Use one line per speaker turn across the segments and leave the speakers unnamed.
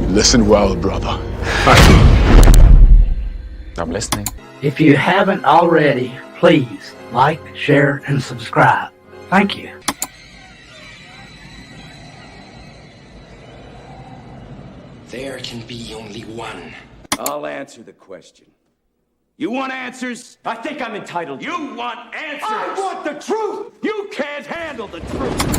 Listen well, brother.
I'm listening.
If you haven't already, please like, share, and subscribe. Thank you.
There can be only one.
I'll answer the question. You want answers?
I think I'm entitled.
You want answers?
I want the truth!
You can't handle the truth!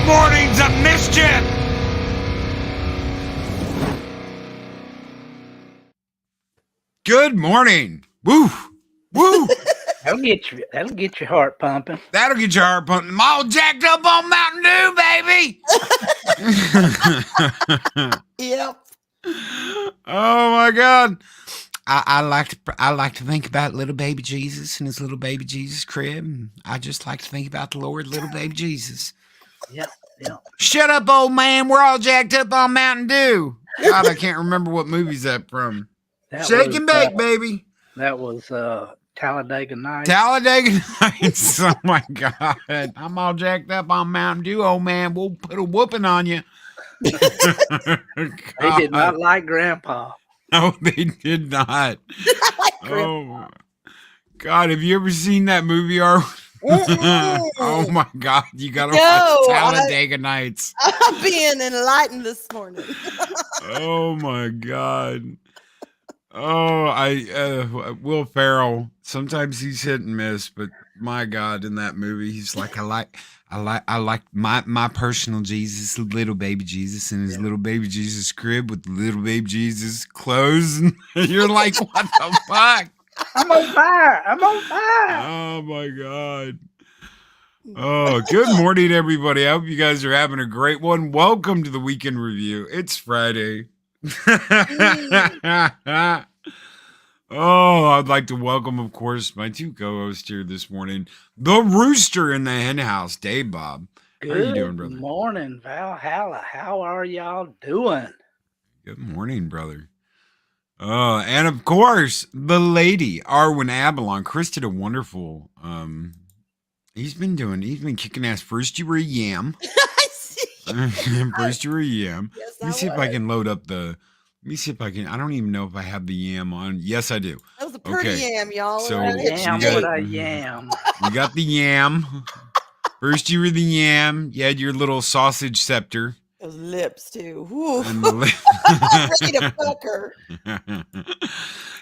Mornings of Mischief!
Good morning. Woo! Woo!
That'll get your heart pumping.
That'll get your heart pumping. I'm all jacked up on Mountain Dew, baby!
Yep.
Oh my God. I like to think about little baby Jesus and his little baby Jesus crib. I just like to think about the Lord, little baby Jesus.
Yep.
Shut up, old man. We're all jacked up on Mountain Dew. God, I can't remember what movie's that from. Shake and bake, baby.
That was Talladega Nights.
Talladega Nights. Oh my God. I'm all jacked up on Mountain Dew, old man. We'll put a whooping on you.
They did not like Grandpa.
No, they did not. Oh God, have you ever seen that movie, Oh my God, you gotta watch Talladega Nights.
I'm being enlightened this morning.
Oh my God. Oh, Will Ferrell. Sometimes he's hit and miss, but my God, in that movie, he's like, I like my personal Jesus, little baby Jesus, in his little baby Jesus crib with little baby Jesus clothes. And you're like, what the fuck?
I'm on fire.
Oh my God. Oh, good morning, everybody. I hope you guys are having a great one. Welcome to the Weekend Review. It's Friday. Oh, I'd like to welcome, of course, my two co-hosts here this morning. The Rooster in the hen house, Dave Bob. How are you
Good
doing, brother?
morning, Valhalla. How are y'all doing?
Good morning, brother. And of course, the lady, Arwen Abalon. Chris did a wonderful. He's been kicking ass. First you were a yam.
I see.
First you were a yam.
Yes,
Let me
I
see if I
was.
can load up the. Let me see if I can. I don't even know if I have the yam on. Yes, I do.
That was a pretty
Okay.
yam, y'all.
So
Right?
Yam
got-
with a yam.
We got the yam. First you were the yam. You had your little sausage scepter.
Those lips too. Whew.
And the
I'm ready to fuck her.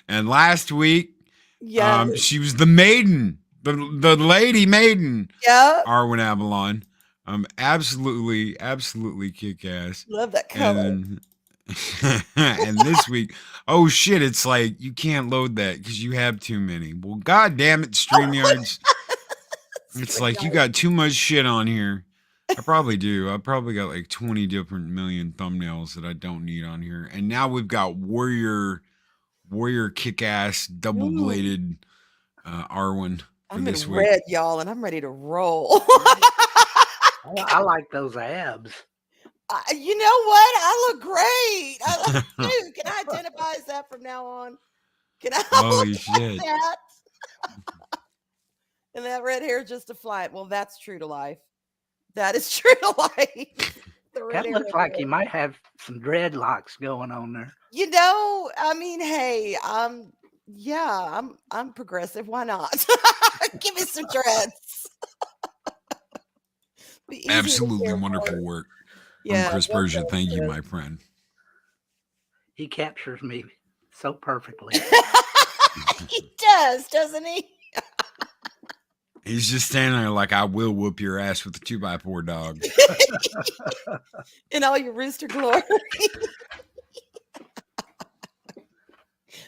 and last week,
Yeah.
she was the maiden, the lady maiden,
Yeah.
Arwen Avalon. Absolutely kick ass.
Love that color.
And and this week, oh shit, it's like you can't load that because you have too many. Well, god damn it, StreamYards. It's like you got too much shit on here. I probably do. I probably got like 20 different million thumbnails that I don't need on here. And now we've got warrior kick-ass double-bladed Arwen for
I'm
this
in
week.
red, y'all, and I'm ready to roll.
I like those abs.
You know what? I look great. I look cute. Can I identify as that from now on? Can I
Holy
look
shit.
like that? And that red hair just a flight. Well, that's true to life. That is true to life. The red
That
hair
looks like
everywhere.
you might have some dreadlocks going on there.
You know, I mean, hey, yeah, I'm progressive. Why not? Give me some dreads. Be easy to
Absolutely
care
wonderful
for.
work
Yeah,
from Chris
well
Persia.
done,
Thank you,
Chris.
my friend.
He captures me so perfectly.
He does, doesn't he?
He's just standing there like, I will whoop your ass with a 2x4 dog.
In all your rooster glory.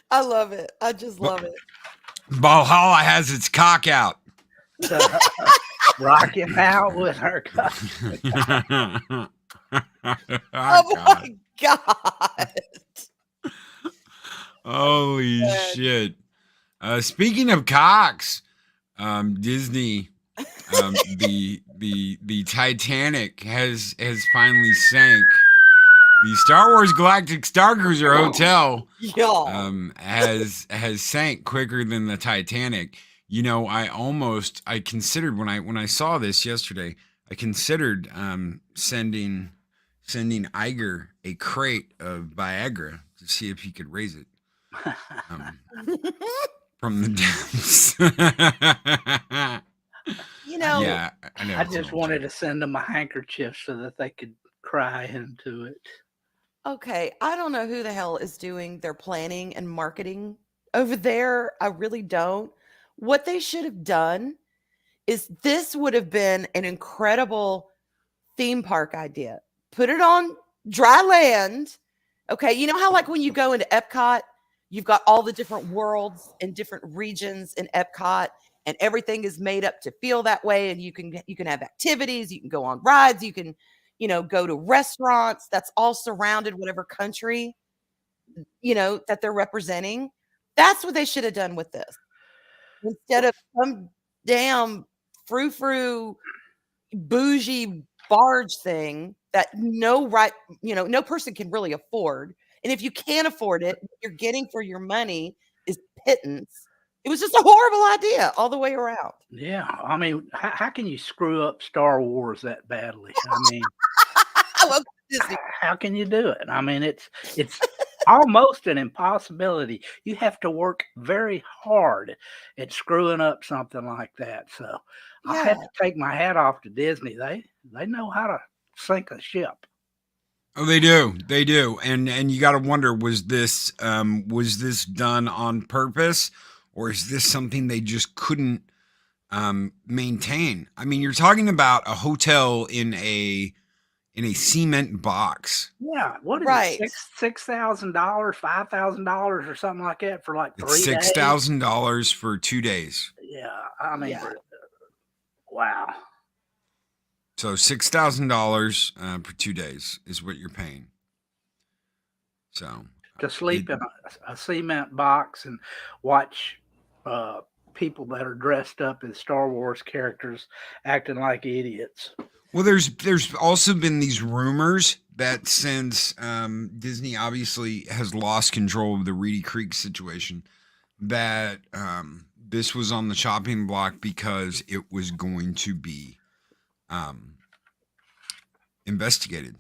I love it. I just love it.
Valhalla has its cock out.
Rocking out with her.
Oh,
Oh my God.
Holy
God.
shit. Speaking of cocks, Disney, the Titanic has finally sank. The Star Wars Galactic Star Cruiser Hotel
Y'all.
has sank quicker than the Titanic. You know, I considered when I saw this yesterday, I considered sending Iger a crate of Viagra to see if he could raise it from the depths.
You know,
Yeah, I know.
I
it's an
just
old
wanted
joke.
to send them a handkerchief so that they could cry into it.
okay, I don't know who the hell is doing their planning and marketing over there. I really don't. What they should have done is this would have been an incredible theme park idea. Put it on dry land. Okay, you know how like when you go into Epcot, you've got all the different worlds and different regions in Epcot, and everything is made up to feel that way. And you can have activities, you can go on rides, you can, go to restaurants. That's all surrounded whatever country, that they're representing. That's what they should have done with this. Instead of some damn frou-frou bougie barge thing that no person can really afford. And if you can't afford it, what you're getting for your money is pittance. It was just a horrible idea all the way around.
Yeah, I mean, how can you screw up Star Wars that badly? I mean,
Well, Disney.
how can you do it? I mean, it's almost an impossibility. You have to work very hard at screwing up something like that. So I have to take my hat off to Disney. They know how to sink a ship.
Oh, they do, and you got to wonder, was this done on purpose, or is this something they just couldn't maintain? I mean, you're talking about a hotel in a cement box.
Yeah, what is
Right.
it? $6,000, $5,000, or something like that for like 3
It's
days.
$6,000 for 2 days.
Yeah, I mean,
Yeah.
wow.
So $6,000 for 2 days is what you're paying. So
To sleep in a cement box and watch people that are dressed up as Star Wars characters acting like idiots.
Well, there's also been these rumors that since Disney obviously has lost control of the Reedy Creek situation, that this was on the chopping block because it was going to be investigated.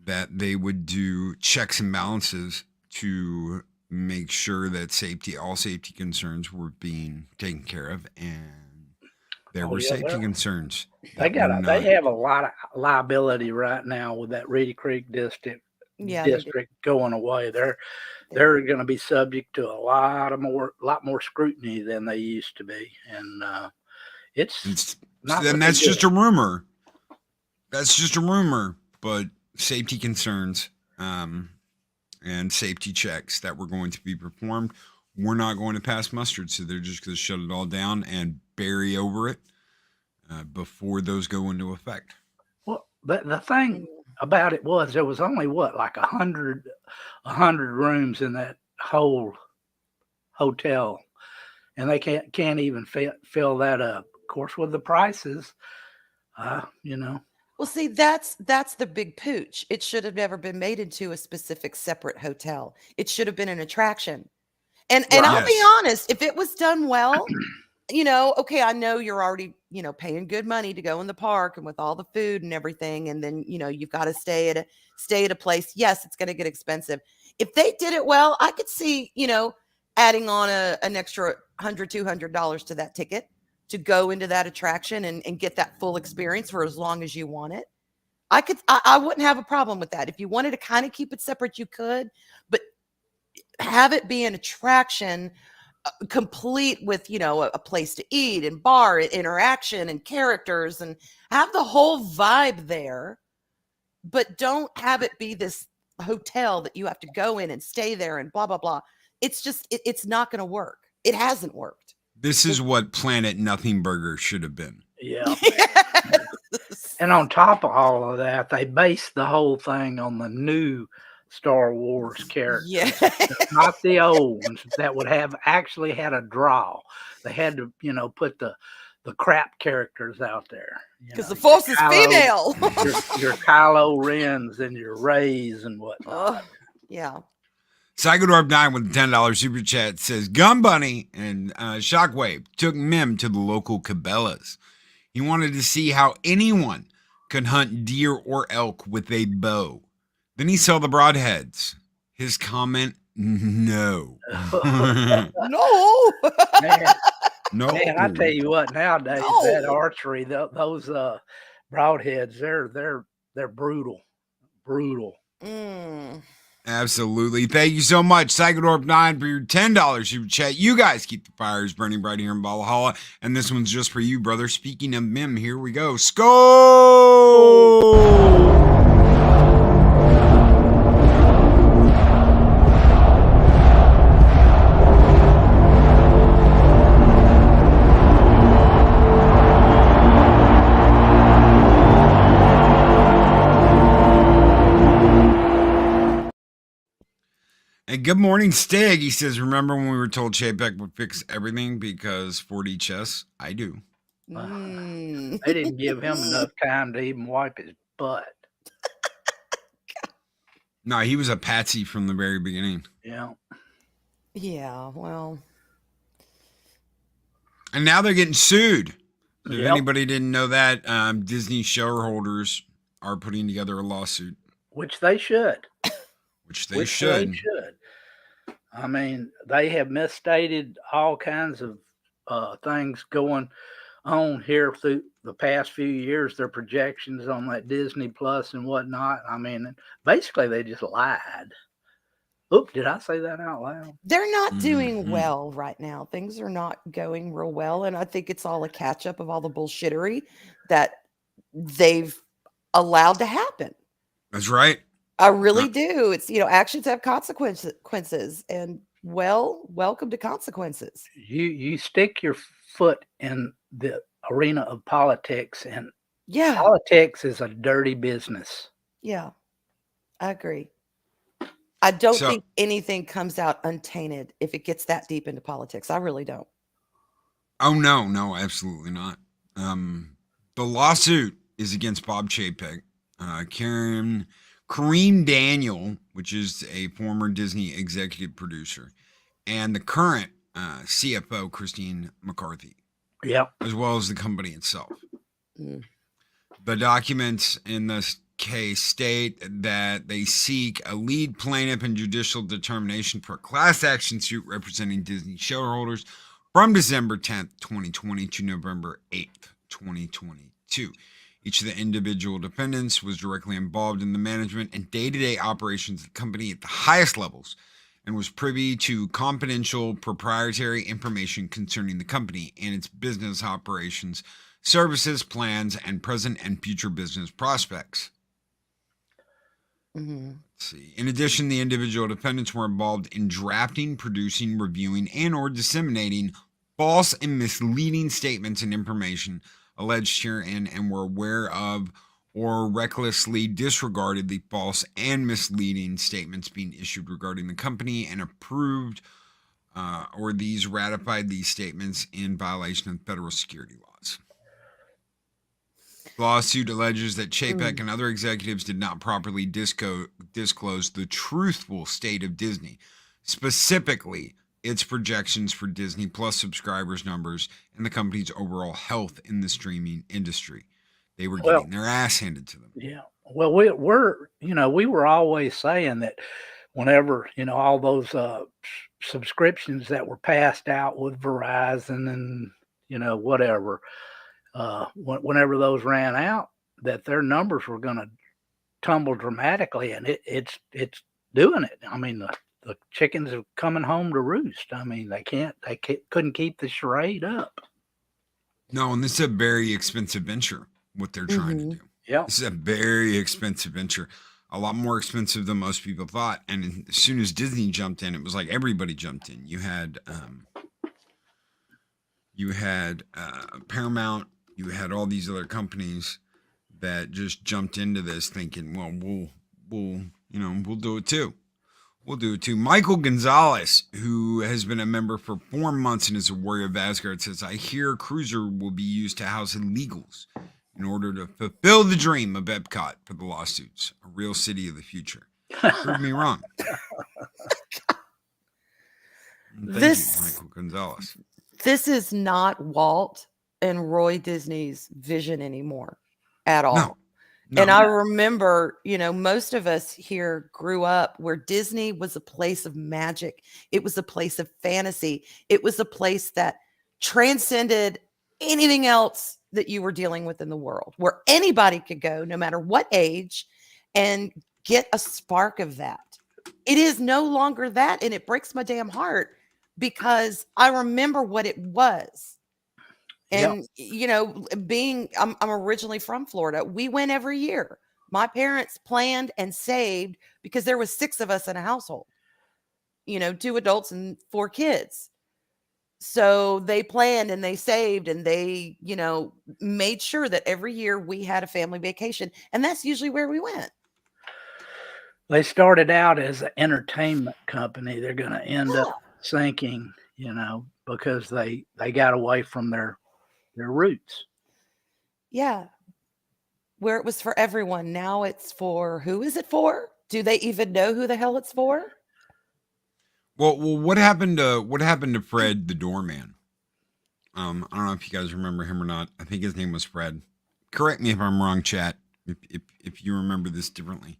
That they would do checks and balances to make sure that all safety concerns were being taken care of, and there were safety concerns.
They have a lot of liability right now with that Reedy Creek district going away. They're going to be subject to a lot more scrutiny than they used to be, and it's not.
And that's just a rumor. That's just a rumor, but safety concerns and safety checks that were going to be performed were not going to pass mustard, so they're just going to shut it all down and bury over it before those go into effect.
Well, the thing about it was there was only like 100 rooms in that whole hotel, and they can't even fill that up. Of course, with the prices,
Well, see, that's the big pooch. It should have never been made into a specific separate hotel. It should have been an attraction. And I'll be honest, if it was done well, okay, I know you're already, paying good money to go in the park and with all the food and everything, and then you've got to stay at a place. Yes, it's going to get expensive. If they did it well, I could see, adding on an extra $100-$200 to that ticket to go into that attraction and get that full experience for as long as you want it. I wouldn't have a problem with that. If you wanted to kind of keep it separate, you could, but have it be an attraction complete with, a place to eat and bar and interaction and characters, and have the whole vibe there, but don't have it be this hotel that you have to go in and stay there and blah, blah, blah. It's just, it's not going to work. It hasn't worked.
This is what Planet Nothing Burger should have been.
Yeah. Yes. And on top of all of that, they based the whole thing on the new Star Wars characters.
Yeah.
Not the old ones that would have actually had a draw. They had to, put the crap characters out there.
Because the Force is female.
your Kylo Rens and your Reys and whatnot.
Yeah.
Psychodorp 9 with a $10 super chat says, Gun Bunny and Shockwave took Mim to the local Cabela's. He wanted to see how anyone could hunt deer or elk with a bow. Then he saw the broadheads. His comment, no.
No.
No.
Man, I tell you what, nowadays, that archery, those broadheads, they're brutal. Brutal.
Absolutely. Thank you so much, Psychodorp 9, for your $10 super chat. You guys keep the fires burning bright here in Valhalla. And this one's just for you, brother. Speaking of Mim, here we go. Skull! And good morning, Stig. He says, remember when we were told Chapek would fix everything because 4D chess? I do.
They didn't give him enough time to even wipe his butt.
No, he was a patsy from the very beginning.
Yeah.
Yeah, well.
And now they're getting sued. If anybody didn't know that, Disney shareholders are putting together a lawsuit.
Which they should.
Which they should.
I mean, they have misstated all kinds of things going on here through the past few years, their projections on that Disney Plus and whatnot. I mean, basically, they just lied. Oop, did I say that out loud?
They're not doing well right now. Things are not going real well. And I think it's all a catch up of all the bullshittery that they've allowed to happen.
That's right.
I really do. It's, actions have consequences, and welcome to consequences.
You stick your foot in the arena of politics, and
yeah,
politics is a dirty business.
Yeah, I agree. I don't think anything comes out untainted if it gets that deep into politics. I really don't.
Oh no, absolutely not. The lawsuit is against Bob Chapek, Kareem Daniel, which is a former Disney executive producer, and the current CFO, Christine McCarthy,
Yep.
as well as the company itself.
Mm.
The documents in this case state that they seek a lead plaintiff in judicial determination for a class action suit representing Disney shareholders from December 10th, 2020 to November 8th, 2022. Each of the individual defendants was directly involved in the management and day-to-day operations of the company at the highest levels and was privy to confidential proprietary information concerning the company and its business operations, services, plans, and present and future business prospects.
Mm-hmm.
Let's see. In addition, the individual defendants were involved in drafting, producing, reviewing, and or disseminating false and misleading statements and information alleged herein and were aware of or recklessly disregarded the false and misleading statements being issued regarding the company and approved or these ratified these statements in violation of federal security laws. The lawsuit alleges that Chapek and other executives did not properly disclose the truthful state of Disney, specifically its projections for Disney Plus subscribers numbers and the company's overall health in the streaming industry. They were getting their ass handed to them.
Yeah. Well, we were always saying that whenever, all those subscriptions that were passed out with Verizon and, whatever, whenever those ran out, that their numbers were going to tumble dramatically, and it's doing it. I mean, the chickens are coming home to roost. I mean, they couldn't keep the charade up.
No, and this is a very expensive venture, what they're trying to do.
Yeah.
This is a very expensive venture, a lot more expensive than most people thought. And as soon as Disney jumped in, it was like everybody jumped in. You had Paramount, you had all these other companies that just jumped into this thinking, well, we'll do it too. We'll do it too. Michael Gonzalez, who has been a member for 4 months and is a warrior of Asgard, says, I hear Cruiser will be used to house illegals in order to fulfill the dream of Epcot for the lawsuits, a real city of the future. Prove me wrong. Thank you, Michael Gonzalez.
This is not Walt and Roy Disney's vision anymore at all.
No.
And I remember, most of us here grew up where Disney was a place of magic. It was a place of fantasy. It was a place that transcended anything else that you were dealing with in the world, where anybody could go, no matter what age, and get a spark of that. It is no longer that, and it breaks my damn heart because I remember what it was. And, I'm originally from Florida. We went every year. My parents planned and saved because there was 6 of us in a household, 2 adults and 4 kids. So they planned and they saved and they, made sure that every year we had a family vacation. And that's usually where we went.
They started out as an entertainment company. They're going to end up sinking, because they got away from their roots.
Yeah. Where it was for everyone. Now it's for, who is it for? Do they even know who the hell it's for?
Well, what happened to Fred the doorman? I don't know if you guys remember him or not. I think his name was Fred. Correct me if I'm wrong, chat, if you remember this differently.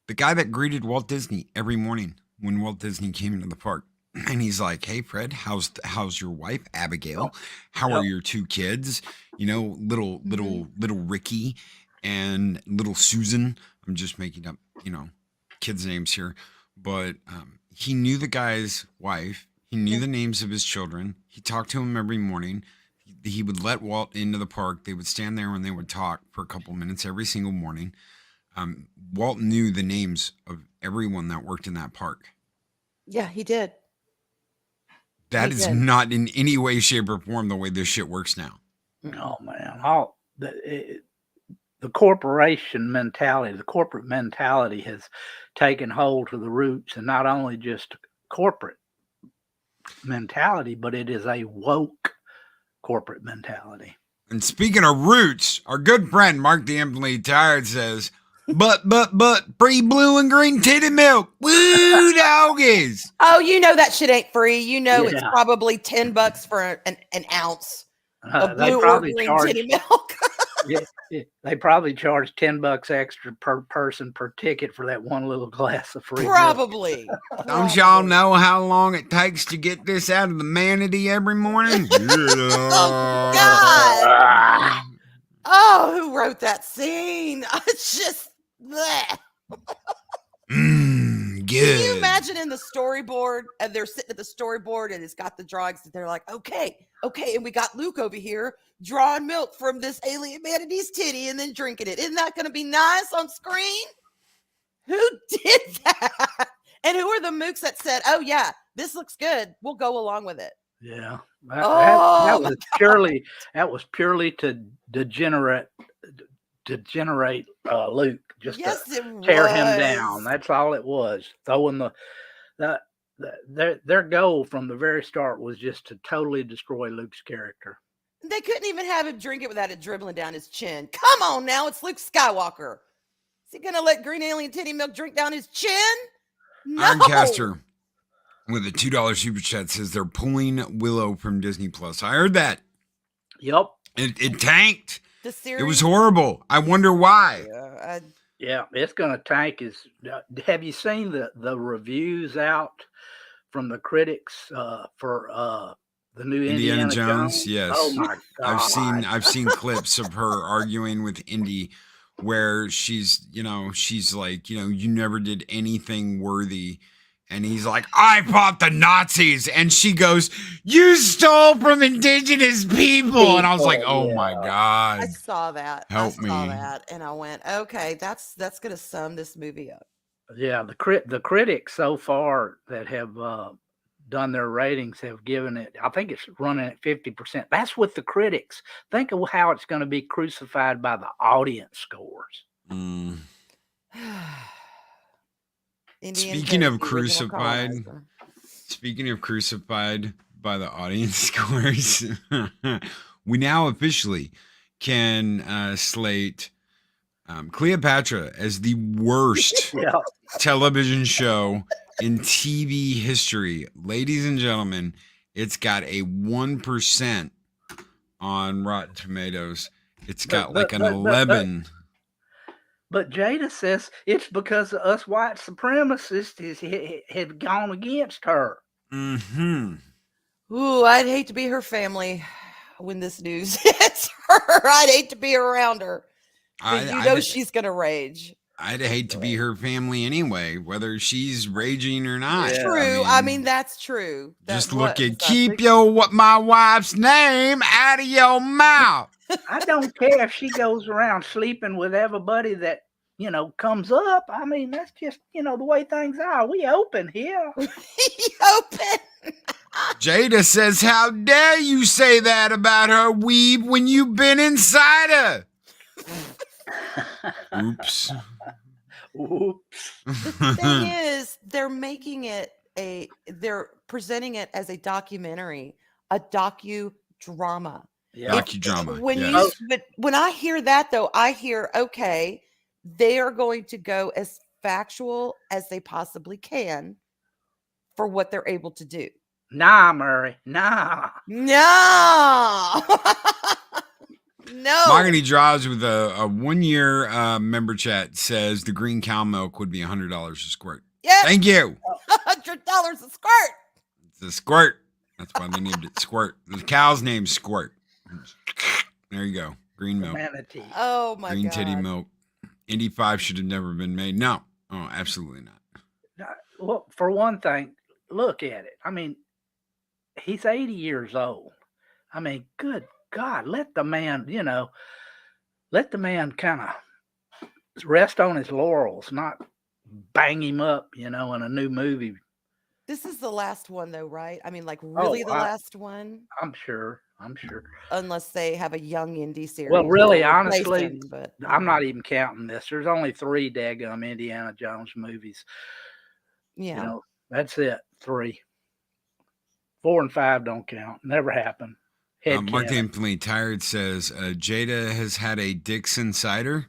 The guy that greeted Walt Disney every morning when Walt Disney came into the park. And he's like, hey, Fred, how's your wife, Abigail? How are your 2 kids? Little Ricky and little Susan. I'm just making up, kids' names here. But he knew the guy's wife. He knew the names of his children. He talked to him every morning. He would let Walt into the park. They would stand there and they would talk for a couple minutes every single morning. Walt knew the names of everyone that worked in that park.
Yeah, he did.
That is not in any way, shape, or form the way this shit works now.
Oh man, the corporation mentality, the corporate mentality has taken hold of the roots, and not only just corporate mentality, but it is a woke corporate mentality.
And speaking of roots, our good friend Mark the Infinitely Tired says, but, free blue and green titty milk. Woo, doggies.
Oh, you know that shit ain't free. You know it's
Yeah.
probably $10 for an ounce of
They
blue or
probably
green
charge,
titty milk.
yeah, they probably charge $10 extra per person per ticket for that one little glass of free milk.
Probably.
Don't y'all know how long it takes to get this out of the manatee every morning?
Oh, God. Oh, who wrote that scene? It's just bleh.
Good.
Can you imagine in the storyboard, and they're sitting at the storyboard and it's got the drawings and they're like, okay, and we got Luke over here drawing milk from this alien manatee's titty and then drinking it. Isn't that going to be nice on screen? Who did that? And who are the mooks that said, oh yeah, this looks good, we'll go along with it?
Yeah,
Oh,
that was purely to degenerate Luke, just
yes,
to
it
tear him
was.
down. That's all it was. Throwing their goal from the very start was just to totally destroy Luke's character.
They couldn't even have him drink it without it dribbling down his chin. Come on now, it's Luke Skywalker. Is he gonna let green alien titty milk drink down his chin? No.
Ironcaster with a $2 super chat says they're pulling Willow from Disney Plus. I heard that.
Yep.
It tanked.
The series.
It was horrible. I wonder why.
Yeah, it's gonna tank. Have you seen the reviews out from the critics for the new Indiana Jones?
Yes.
Oh my God.
I've seen clips of her arguing with Indy where she's like, you never did anything worthy. And he's like, I fought the Nazis. And she goes, you stole from indigenous people. And I was like, oh my God.
I saw that.
Help me.
And I went, okay, that's going to sum this movie up.
Yeah, the critics so far that have done their ratings have given it, I think it's running at 50%. That's with the critics. Think of how it's going to be crucified by the audience scores.
Speaking of crucified by the audience scores, we now officially can slate Cleopatra as the worst television show in TV history. Ladies and gentlemen, it's got a 1% on Rotten Tomatoes. It's got an 11.
But Jada says it's because of us white supremacists had gone against her.
Mm-hmm.
Ooh, I'd hate to be her family when this news hits her. I'd hate to be around her. She's going to rage.
I'd hate to be her family anyway, whether she's raging or not.
Yeah.
True. I mean, that's true.
Keep my wife's name out of your mouth.
I don't care if she goes around sleeping with everybody that, comes up. I mean, that's just, the way things are. We open here.
Open.
Jada says, how dare you say that about her weeb when you've been inside her? Oops.
The thing is, they're presenting it as a documentary, a docudrama.
Yeah.
Docudrama.
When I hear that, though, I hear, okay, they are going to go as factual as they possibly can for what they're able to do.
Nah, Murray. Nah.
No. No.
Mahogany Drives with a 1-year member chat says the green cow milk would be $100 a squirt.
Yeah.
Thank you.
$100 a squirt.
It's a squirt. That's why they named it Squirt. The cow's name's Squirt. There you go. Green milk.
Manatee.
Oh my
Green
God.
titty milk. Indy 5 should have never been made. No. Oh, absolutely not.
Well, for one thing, look at it. I mean, he's 80 years old. I mean, good God, let the man kind of rest on his laurels, not bang him up, in a new movie.
This is the last one, though, right? I mean, really the last one?
I'm sure.
Unless they have a young indie series.
Well, really, honestly,
but
I'm not even counting this. There's only 3 daggum Indiana Jones movies.
Yeah.
That's it. 3. 4 and 5 don't count. Never happened.
Mark
Headcanon.
Anthony Tired says Jada has had a Dixon cider.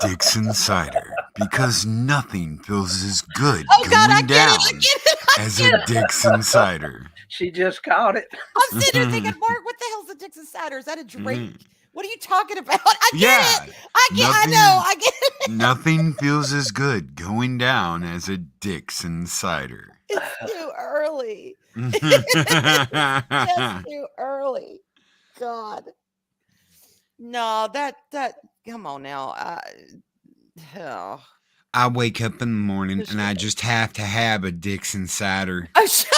Dixon cider, because nothing feels as good
Oh God, I
going
get it. I
down
get it. I
as
get
a
it.
Dixon cider.
She just caught it.
I'm sitting there thinking, Mark, what the hell's a Dixon cider? Is that a drink? What are you talking about? I get
Yeah,
it. I know. I get it.
Nothing feels as good going down as a Dixon cider.
It's too early. Just too early. God. No, that come on now. Oh.
I wake up in the morning and I just have to have a Dixon cider.
Oh, shut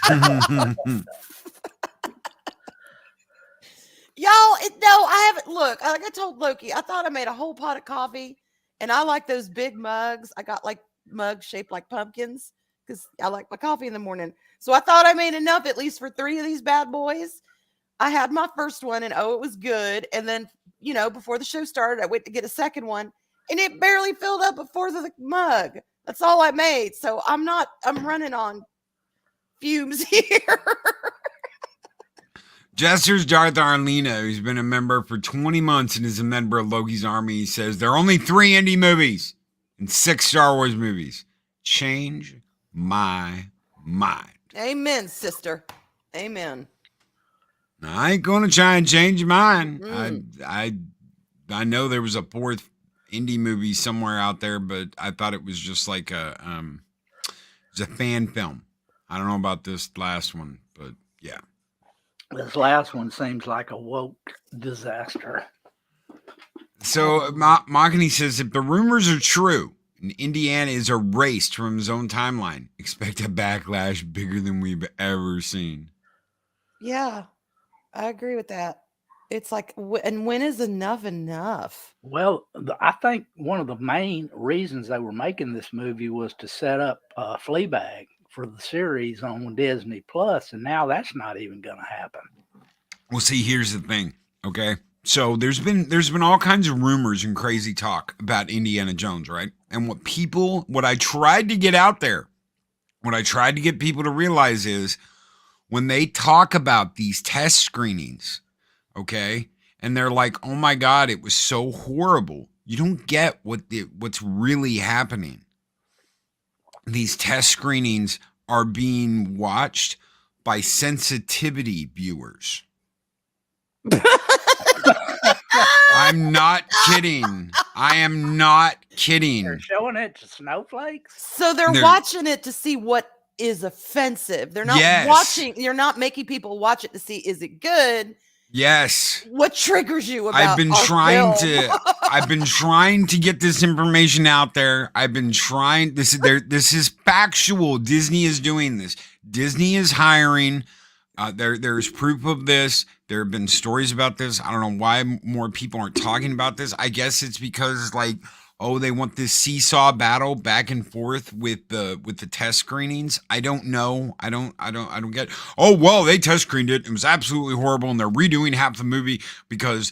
up. Y'all, I haven't. Look, like I told Loki, I thought I made a whole pot of coffee, and I like those big mugs. I got like mugs shaped like pumpkins because I like my coffee in the morning. So I thought I made enough at least for 3 of these bad boys. I had my first one, and it was good. And then, before the show started, I went to get a second one, and it barely filled up a fourth of the mug. That's all I made. So I'm running on fumes here.
Jester's Darth Arlino, who's been a member for 20 months and is a member of Loki's army, he says there are only 3 indie movies and 6 Star Wars movies. Change my mind.
Amen, sister. Amen.
I ain't gonna try and change mine. I know there was a 4th indie movie somewhere out there, but I thought it was just like a fan film. I don't know about this last one, but yeah.
This last one seems like a woke disaster.
So Machini says if the rumors are true and Indiana is erased from his own timeline, expect a backlash bigger than we've ever seen.
Yeah, I agree with that. It's like, and when is enough?
Well, I think one of the main reasons they were making this movie was to set up Fleabag for the series on Disney Plus, and now that's not even going to happen.
Well, see, here's the thing, okay? So there's been all kinds of rumors and crazy talk about Indiana Jones, right? And what I tried to get out there, what I tried to get people to realize is when they talk about these test screenings, okay, and they're like, "Oh my God, it was so horrible." You don't get what's really happening. These test screenings are being watched by sensitivity viewers. I'm not kidding. I am not kidding.
They're showing it to snowflakes.
So they're watching it to see what is offensive. They're not watching. You're not making people watch it to see, is it good?
Yes.
What triggers you about
I've been trying to get this information out there. This is factual. Disney is doing this. Disney is hiring. There's proof of this. There have been stories about this. I don't know why more people aren't talking about this. I guess it's because they want this seesaw battle back and forth with the test screenings. I don't know. I don't get. Oh well, they test screened it. It was absolutely horrible, and they're redoing half the movie because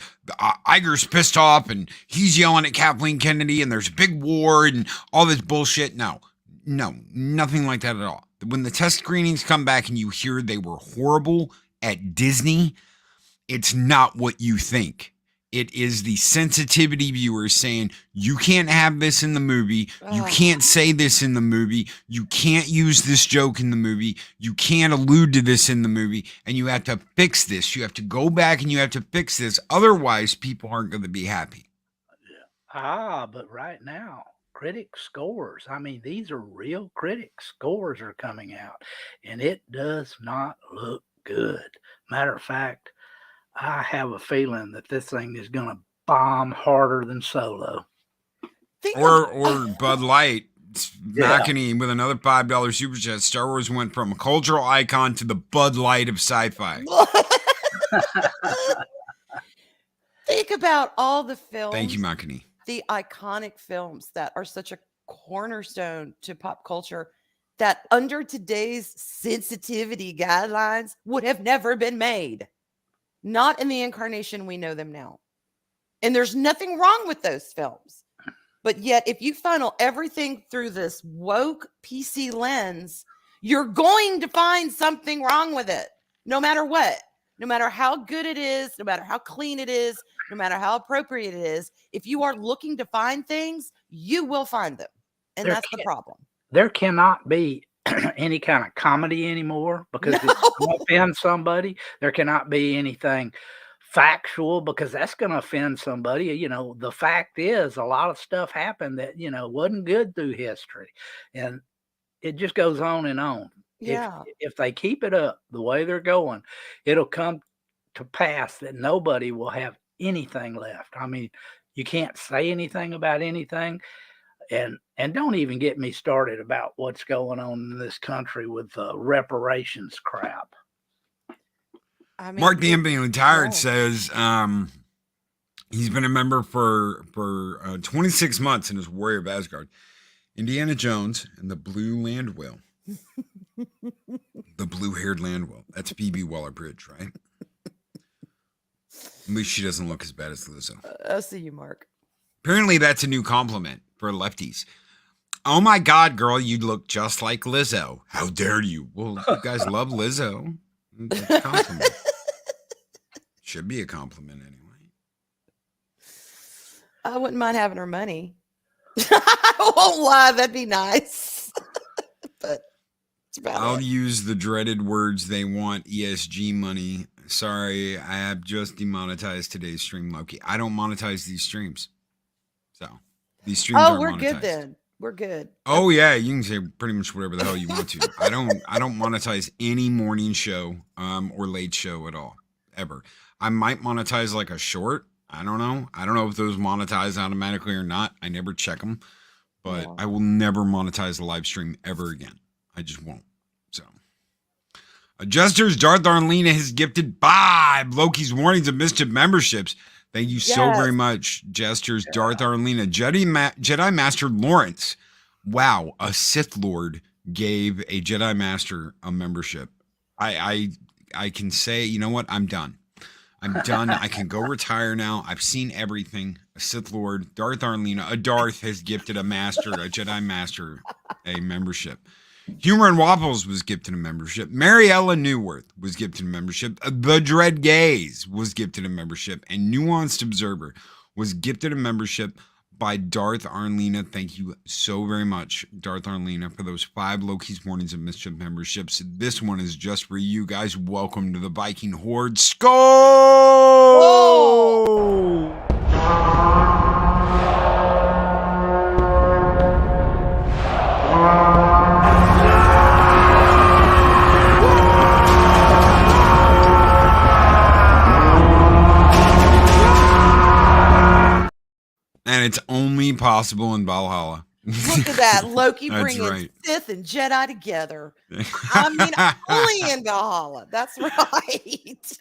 Iger's pissed off and he's yelling at Kathleen Kennedy, and there's a big war and all this bullshit. No, nothing like that at all. When the test screenings come back and you hear they were horrible at Disney, it's not what you think. It is the sensitivity viewers saying, you can't have this in the movie. You can't say this in the movie. You can't use this joke in the movie. You can't allude to this in the movie. And you have to fix this. You have to go back and you have to fix this. Otherwise, people aren't going to be happy.
But right now, critic scores. I mean, these are real critic scores are coming out. And it does not look good. Matter of fact, I have a feeling that this thing is going to bomb harder than Solo.
Or Bud Light. Macony with another $5 super chat. Star Wars went from a cultural icon to the Bud Light of sci-fi.
Think about all the films.
Thank you, Macony.
The iconic films that are such a cornerstone to pop culture that under today's sensitivity guidelines would have never been made. Not in the incarnation we know them now. And there's nothing wrong with those films. But yet, if you funnel everything through this woke PC lens, you're going to find something wrong with it, no matter what. no matter how good it is, no matter how clean it is, no matter how appropriate it is, if you are looking to find things, you will find them. And
There
that's the problem.
There cannot be any kind of comedy anymore because it's going to offend somebody. There cannot be anything factual because that's going to offend somebody. You know, the fact is a lot of stuff happened that, you know, wasn't good through history. And it just goes on and on.
Yeah.
If they keep it up the way they're going, it'll come to pass that nobody will have anything left. I mean, you can't say anything about anything. And don't even get me started about what's going on in this country with reparations crap.
I mean,
Mark the Ambient Retired
yeah.
says he's been a member for 26 months in his Warrior of Asgard. Indiana Jones and the Blue Land Whale. The blue-haired land whale. That's Phoebe Waller-Bridge, right? At least she doesn't look as bad as Lizzo.
I'll see you, Mark.
Apparently that's a new compliment for lefties. Oh my God, girl, you look just like Lizzo. How dare you? Well, you guys love Lizzo. That's a compliment. Should be a compliment anyway.
I wouldn't mind having her money. I won't lie, that'd be nice. But it's about
I'll
it.
use the dreaded words they want, ESG money. Sorry, I have just demonetized today's stream, Loki. I don't monetize these streams. So these streams
Oh,
aren't
we're
monetized.
good then. We're good.
Oh yeah, you can say pretty much whatever the hell you want to. I don't monetize any morning show or late show at all, ever. I might monetize like a short. I don't know. I don't know if those monetize automatically or not. I never check them, but
Yeah.
I will never monetize a live stream ever again. I just won't. So, Adjusters Darth Arlena has gifted 5 Loki's Mornings of Mischief memberships. Thank you so
Yes.
very much, Gestures, Darth Arlena. Jedi Master Lawrence. Wow, a Sith Lord gave a Jedi Master a membership. I can say, you know what? I'm done. I'm done. I can go retire now. I've seen everything. A Sith Lord, Darth Arlena, a Darth has gifted a Master, a Jedi Master, a membership. Humor and Waffles was gifted a membership. Mariella Newworth was gifted a membership. The Dread Gaze was gifted a membership. And Nuanced Observer was gifted a membership by Darth Arlena. Thank you so very much, Darth Arlena, for those 5 Loki's Mornings of Mischief memberships. This one is just for you guys. Welcome to the Viking Horde. Skull! And it's only possible in Valhalla.
Look at that. Loki
That's
bringing
right.
Sith and Jedi together. I mean, only in Valhalla. That's right.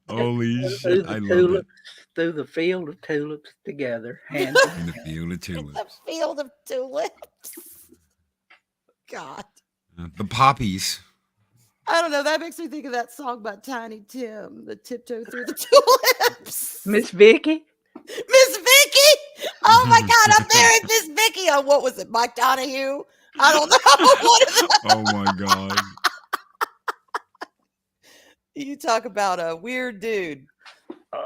Holy
Through
shit.
the
I love it.
tulips, through the field of tulips together. Hand in
In the
hand.
field of
It's
tulips.
a field of tulips. God.
The poppies.
I don't know. That makes me think of that song by Tiny Tim, the tiptoe through the tulips.
Miss Vicky?
Miss Vicky. Oh my God, I'm there at Miss Vicky. Oh, what was it? Mike Donahue? I don't know. What is it?
Oh my God.
You talk about a weird dude.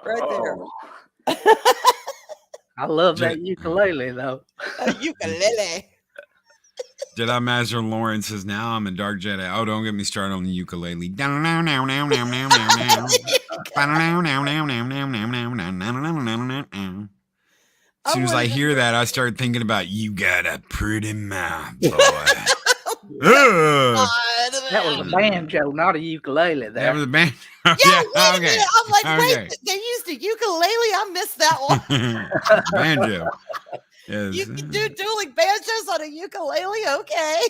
Right there.
Oh, I love
Je-
that ukulele though.
A ukulele.
Jedi Master Lawrence says, now I'm a Dark Jedi. Oh, don't get me started on the ukulele. As soon as I hear that, I start thinking about, you got a pretty mouth, boy. Ugh.
That was a banjo, not a ukulele
That
there.
was a band.
Yeah, wait a
okay.
minute. I'm like,
Okay.
wait, they used a ukulele? I missed that one.
Banjo. Yes.
You can do dueling banjos on a ukulele? Okay.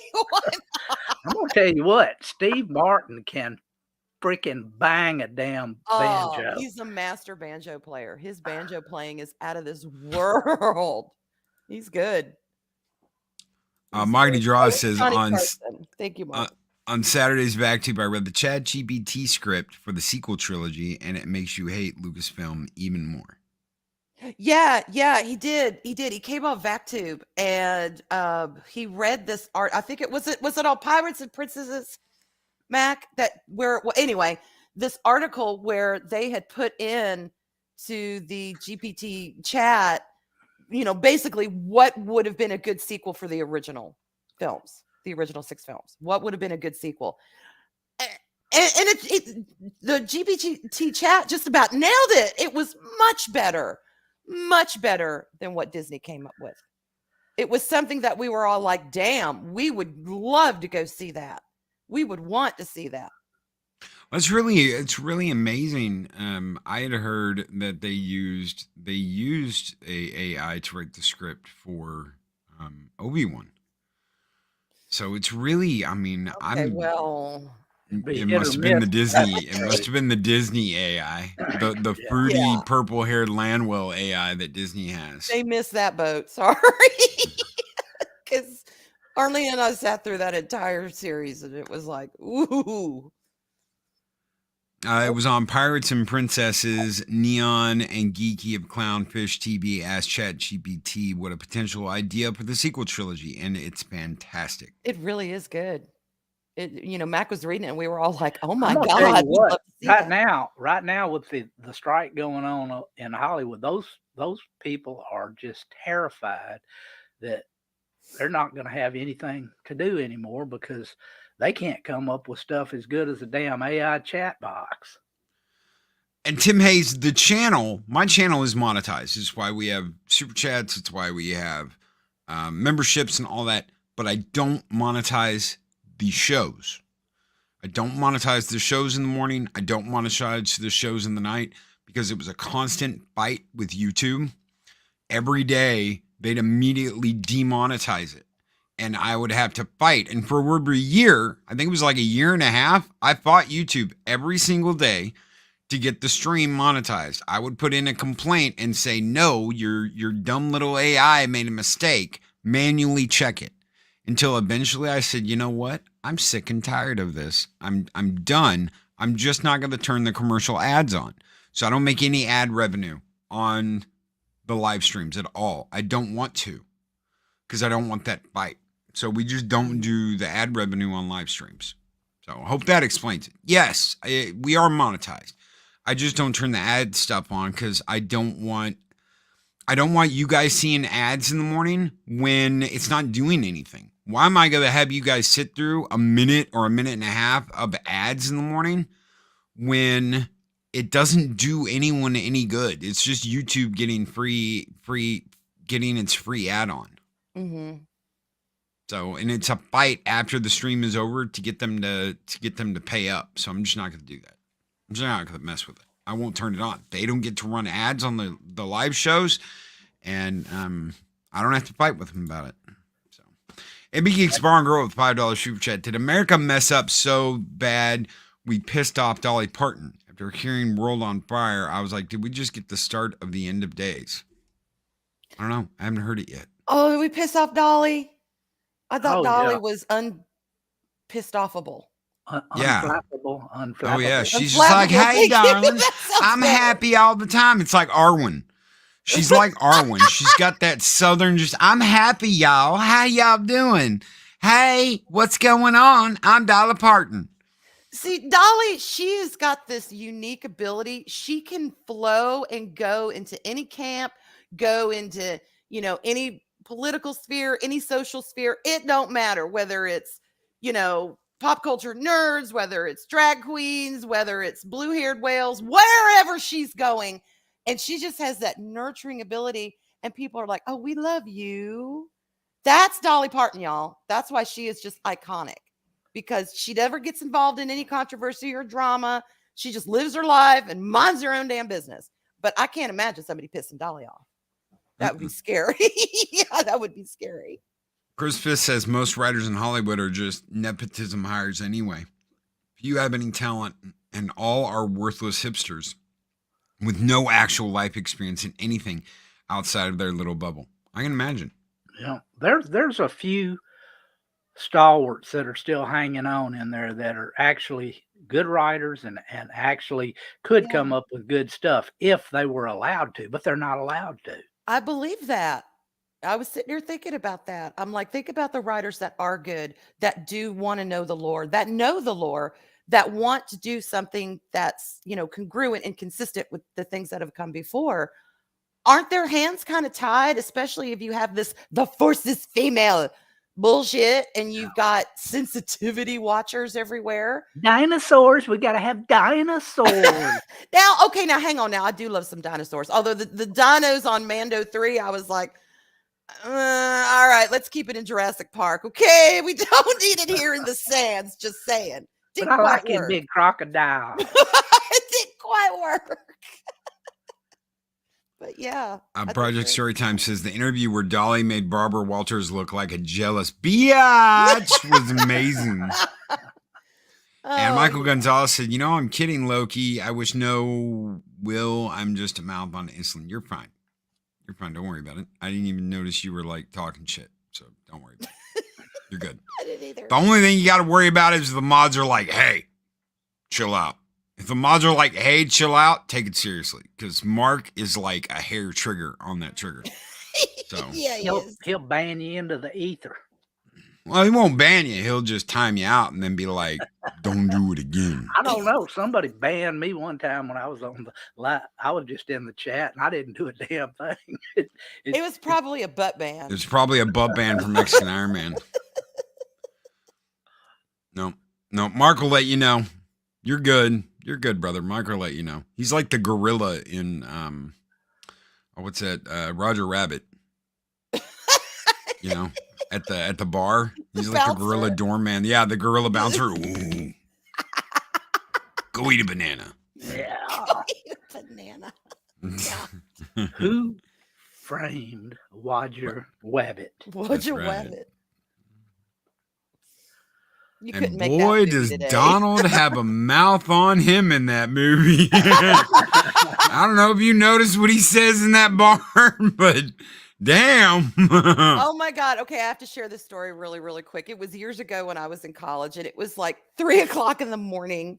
I'm gonna tell you what, Steve Martin can freaking bang a damn banjo.
He's a master banjo player. His banjo playing is out of this world. He's good.
Marty Draw says
Funny
on
person. Thank you, Mark.
on Saturday's Backtube, I read the Chad GPT script for the sequel trilogy, and it makes you hate Lucasfilm even more.
Yeah, he did. He came on VacTube and he read this art. I think was it all Pirates and Princesses, Mac? Anyway, this article where they had put in to the GPT chat, basically what would have been a good sequel for the original films, the original 6 films. What would have been a good sequel? And the GPT chat just about nailed it. It was much better than what Disney came up with. It was something that we were all like, damn, we would love to go see that. We would want to see that.
It's really amazing. I had heard that they used a AI to write the script for Obi-Wan. So it's really, I mean,
Okay, well,
it must have been the Disney. It must have been the Disney AI, the fruity purple-haired Landwell AI that Disney has.
They missed that boat. Sorry, because Arlene and I sat through that entire series, and it was like, ooh.
It was on Pirates and Princesses, Neon and Geeky of Clownfish TV asked ChatGPT what a potential idea for the sequel trilogy, and it's fantastic.
It really is good. Mac was reading it, and we were all like, "Oh my
I'm gonna
god!"
tell you what,
that.
right now with the strike going on in Hollywood, those people are just terrified that they're not going to have anything to do anymore because they can't come up with stuff as good as a damn AI chat box.
And Tim Hayes, my channel is monetized. It's why we have super chats. It's why we have memberships and all that. But I don't monetize the shows. I don't monetize the shows in the morning. I don't monetize the shows in the night because it was a constant fight with YouTube. Every day, they'd immediately demonetize it. And I would have to fight. And for over a year, I think it was like a year and a half, I fought YouTube every single day to get the stream monetized. I would put in a complaint and say, no, your dumb little AI made a mistake. Manually check it. Until eventually I said, you know what? I'm sick and tired of this. I'm done. I'm just not going to turn the commercial ads on. So I don't make any ad revenue on the live streams at all. I don't want to because I don't want that fight. So we just don't do the ad revenue on live streams. So I hope that explains it. Yes, we are monetized. I just don't turn the ad stuff on because I don't want you guys seeing ads in the morning when it's not doing anything. Why am I going to have you guys sit through a minute or a minute and a half of ads in the morning when it doesn't do anyone any good? It's just YouTube getting getting its free ad on.
Mm-hmm.
So, and it's a fight after the stream is over to get them to pay up. So I'm just not going to do that. I'm just not going to mess with it. I won't turn it on. They don't get to run ads on the live shows, and I don't have to fight with them about it. So, AB Geeks Bar and Girl with $5 super chat. Did America mess up so bad we pissed off Dolly Parton? After hearing World on Fire, I was like, did we just get the start of the end of days? I don't know. I haven't heard it yet.
Oh, did we piss off Dolly? I thought Dolly was pissed offable.
Unflappable.
Oh yeah, she's just like, hey darling, I'm happy all the time. It's like Arwen. She's like Arwen. She's got that southern I'm happy, y'all. How y'all doing? Hey, what's going on? I'm Dolly Parton.
See, Dolly, she has got this unique ability. She can flow and go into any camp, go into, any political sphere, any social sphere. It don't matter whether it's, pop culture nerds, whether it's drag queens, whether it's blue-haired whales, wherever she's going. And she just has that nurturing ability. And people are like, oh, we love you. That's Dolly Parton, y'all. That's why she is just iconic, because she never gets involved in any controversy or drama. She just lives her life and minds her own damn business. But I can't imagine somebody pissing Dolly off. That would be scary. Yeah, that would be scary.
Chris Fisk says most writers in Hollywood are just nepotism hires anyway. If you have any talent and all are worthless hipsters with no actual life experience in anything outside of their little bubble. I can imagine.
Yeah, there's a few stalwarts that are still hanging on in there that are actually good writers and actually could come up with good stuff if they were allowed to, but they're not allowed to.
I believe that. I was sitting here thinking about that. I'm like, think about the writers that are good, that do want to know the lore, that know the lore, that want to do something that's, congruent and consistent with the things that have come before, aren't their hands kind of tied, especially if you have the force is female bullshit and you've got sensitivity watchers everywhere?
Dinosaurs. We got to have dinosaurs.
Now, hang on. Now, I do love some dinosaurs. Although the dinos on Mando 3, I was like, all right, let's keep it in Jurassic Park. Okay, we don't need it here in the sands. Just saying.
But I like it, big crocodile.
It didn't quite work. But yeah.
Project Storytime says the interview where Dolly made Barbara Walters look like a jealous biatch was amazing. And Michael Gonzalez said, I'm kidding, Loki. I wish no will. I'm just a mouth on insulin. You're fine. You're fine. Don't worry about it. I didn't even notice you were like talking shit. So don't worry about it. You're good.
I didn't either.
The only thing you got to worry about is the mods are like, hey, chill out. If the mods are like, hey, chill out, take it seriously. Because Mark is like a hair trigger on that trigger. So
yeah,
he'll ban you into the ether.
Well, he won't ban you. He'll just time you out and then be like, don't do it again.
I don't know. Somebody banned me one time when I was on the live. I was just in the chat and I didn't do a damn thing.
It was probably a butt ban.
It was probably a butt ban from Mexican Iron Man. No, Mark will let you know. You're good. You're good, brother. Mark will let you know. He's like the gorilla in, what's that? Roger Rabbit. At the bar. He's like a gorilla doorman. Yeah, the gorilla bouncer. Ooh. Go eat a banana.
Yeah.
Go eat a banana. Yeah.
Who framed Roger Rabbit?
Roger Rabbit. You
and
couldn't make
boy,
that
does
today.
Donald have a mouth on him in that movie. I don't know if you noticed what he says in that bar, but damn.
Oh my God. Okay, I have to share this story really, really quick. It was years ago when I was in college, and it was like 3:00 in the morning,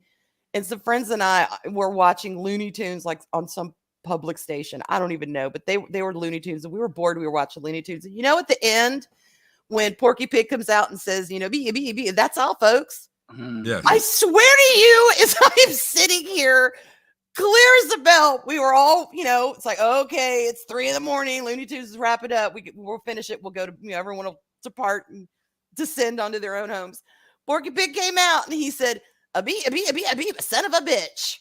and some friends and I were watching Looney Tunes like on some public station. I don't even know, but they were Looney Tunes, and we were bored. We were watching Looney Tunes. And at the end, when Porky Pig comes out and says, be, that's all, folks.
Yes.
I swear to you, as I'm sitting here, clear as a bell, we were all, it's like, okay, it's 3 a.m. Looney Tunes is wrapping up. We'll finish it. We'll go to, everyone will depart and descend onto their own homes. Porky Pig came out and he said, a beep, son of a bitch.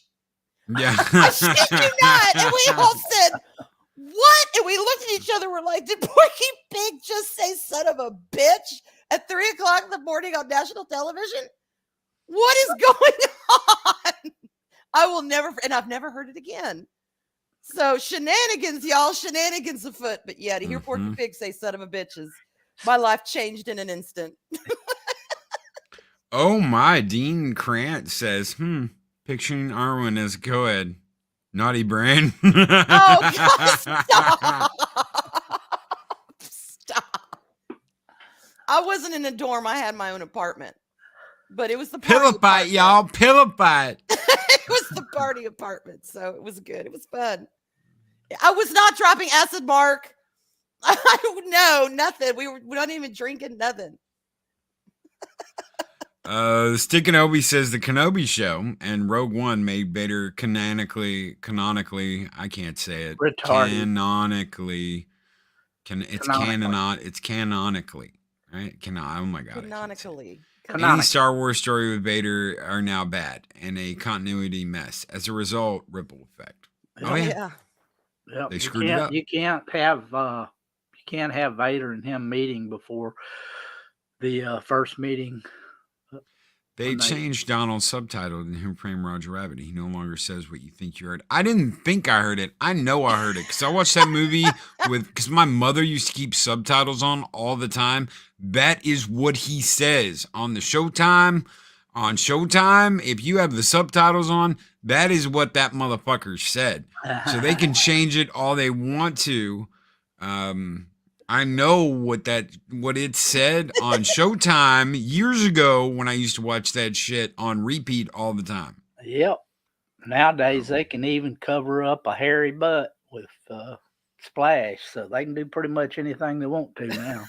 Yeah.
I shit you not. And we all said, what? And we looked at each other. We're like, did Porky Pig just say son of a bitch at 3:00 in the morning on national television? What is going on? I will never, and I've never heard it again. So shenanigans, y'all, shenanigans afoot. But yeah, to hear Porky Pig say son of a bitch my life changed in an instant.
Oh my, Dean Krant says, picturing Arwen as a co-ed. Naughty brain.
Oh, God, stop. Stop. I wasn't in a dorm. I had my own apartment. But it was the
Pillow fight, y'all. Pillow fight.
It was the party apartment. So it was good. It was fun. I was not dropping acid, Mark. No, nothing. We were not even drinking nothing.
Stick Kenobi says the Kenobi show and Rogue One made Vader canonically, I can't say it.
Retarded.
Canonically. It's
Canonically.
canonically, right? Oh my God.
Canonically.
Any Star Wars story with Vader are now bad and a continuity mess. As a result, ripple effect. Oh yeah.
Yep.
They screwed it up.
You can't have Vader and him meeting before the first meeting.
They changed Donald's subtitle in Who Framed Roger Rabbit. He no longer says what you think you heard. I didn't think I heard it. I know I heard it because I watched that movie because my mother used to keep subtitles on all the time. That is what he says on the Showtime. On Showtime, if you have the subtitles on, that is what that motherfucker said. So they can change it all they want to. I know what it said on Showtime years ago when I used to watch that shit on repeat all the time.
Yep. Nowadays they can even cover up a hairy butt with splash, so they can do pretty much anything they want to now.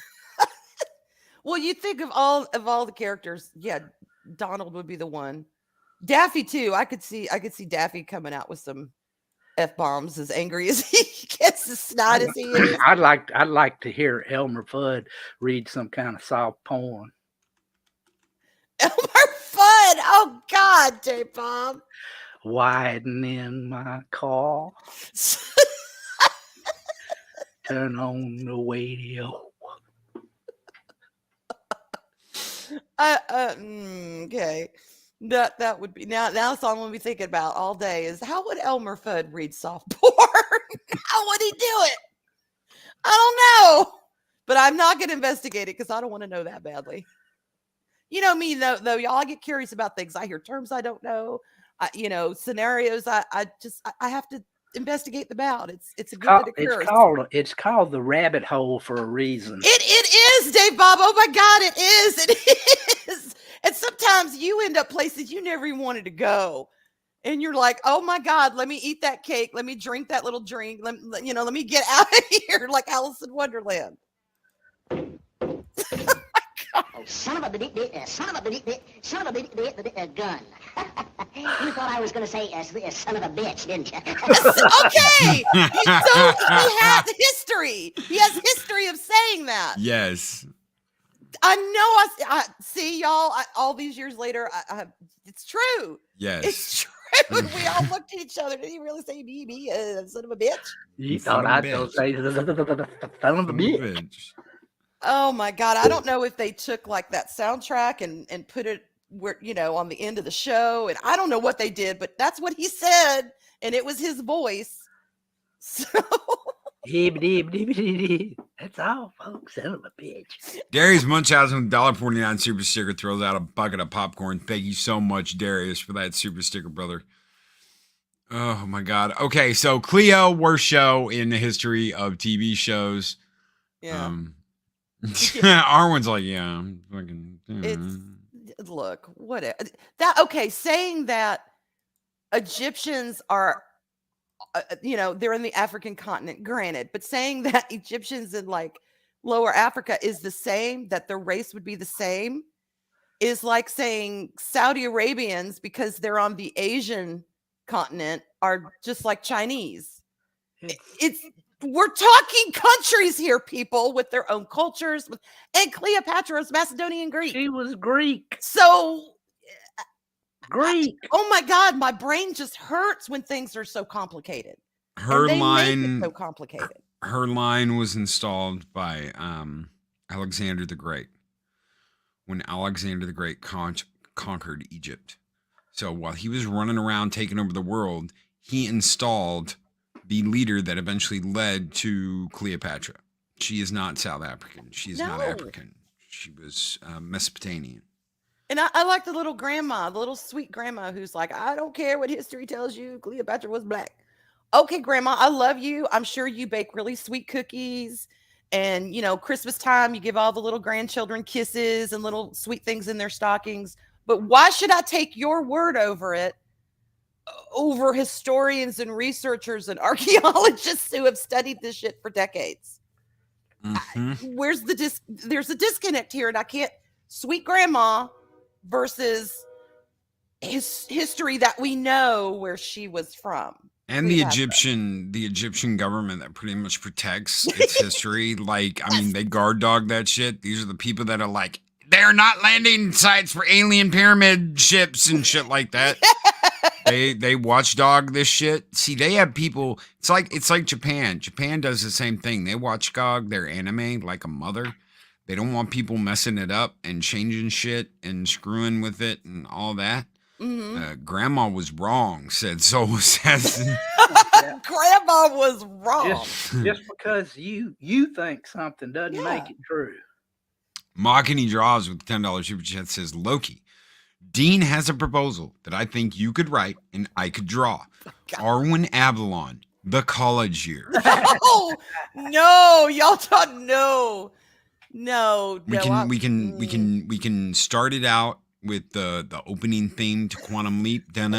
Well, you think of all the characters, yeah, Donald would be the one Daffy too. I could see Daffy coming out with some F-bombs as angry as he gets, as snide as he is.
I'd like to hear Elmer Fudd read some kind of soft poem.
Elmer Fudd. Oh God, J-Bob.
Widen my car. Turn on the radio.
Okay. That would be now the song we'll be thinking about all day is how would Elmer Fudd read soft porn? How would he do it? I don't know. But I'm not going to investigate it because I don't want to know that badly. You know me though, y'all. I get curious about things. I hear terms I don't know. Scenarios. I have to investigate them out. It's a good that occurs.
It's called the rabbit hole for a reason.
It is, Dave Bob. Oh my God, it is. It is. And sometimes you end up places you never even wanted to go. And you're like, oh my God, let me eat that cake. Let me drink that little drink. Let me get out of here like Alice in Wonderland.
Oh, son of a gun. You thought I was going to say son of a bitch, didn't you?
Okay. He has history. He has history of saying that.
Yes.
I know. I see y'all. All these years later, it's true.
Yes,
it's true. And we all looked at each other. Did he really say me, son of a bitch?
You thought I'd say son of a bitch.
Oh my God! I don't know if they took like that soundtrack and put it where on the end of the show, and I don't know what they did, but that's what he said, and it was his voice. So.
That's all, folks. Son of a bitch.
Darius Munchausen with $1.49 super sticker throws out a bucket of popcorn. Thank you so much, Darius, for that super sticker, brother. Oh my God. Okay, so Cleo, worst show in the history of TV shows.
Yeah.
Arwen's like, yeah, I'm fucking.
Look, what that? Okay, saying that Egyptians are. They're in the African continent, granted, but saying that Egyptians in like lower Africa is the same, that their race would be the same, is like saying Saudi Arabians, because they're on the Asian continent, are just like Chinese. We're talking countries here, people, with their own cultures. And Cleopatra is Macedonian Greek.
She was Greek.
So.
Greek.
Oh my God, my brain just hurts when things are so complicated.
Her line
so complicated.
Her line was installed by Alexander the Great when Alexander the Great conquered Egypt. So while he was running around taking over the world, he installed the leader that eventually led to Cleopatra. She is not South African. She is not African. She was Mesopotamian.
And I like the little grandma, the little sweet grandma who's like, I don't care what history tells you. Cleopatra was black. Okay, grandma, I love you. I'm sure you bake really sweet cookies. And, Christmas time, you give all the little grandchildren kisses and little sweet things in their stockings. But why should I take your word over it, over historians and researchers and archaeologists who have studied this shit for decades?
Mm-hmm.
There's a disconnect here, and I can't. Sweet grandma versus history that we know where she was from.
And the Egyptian government that pretty much protects its history. Like, I mean, they guard dog that shit. These are the people that are like, they're not landing sites for alien pyramid ships and shit like that. They watchdog this shit. See, they have people. It's like Japan. Japan does the same thing. They watchdog their anime like a mother. They don't want people messing it up and changing shit and screwing with it and all that.
Mm-hmm.
Grandma was wrong, said Soul Assassin.
Grandma was wrong.
Just because you think something doesn't make it true.
Mahogany Draws with the $10 super chat says, Loki, Dean has a proposal that I think you could write and I could draw. Arwen Avalon, the college year.
No, y'all don't know. No,
we can start it out with the opening theme to Quantum Leap. She's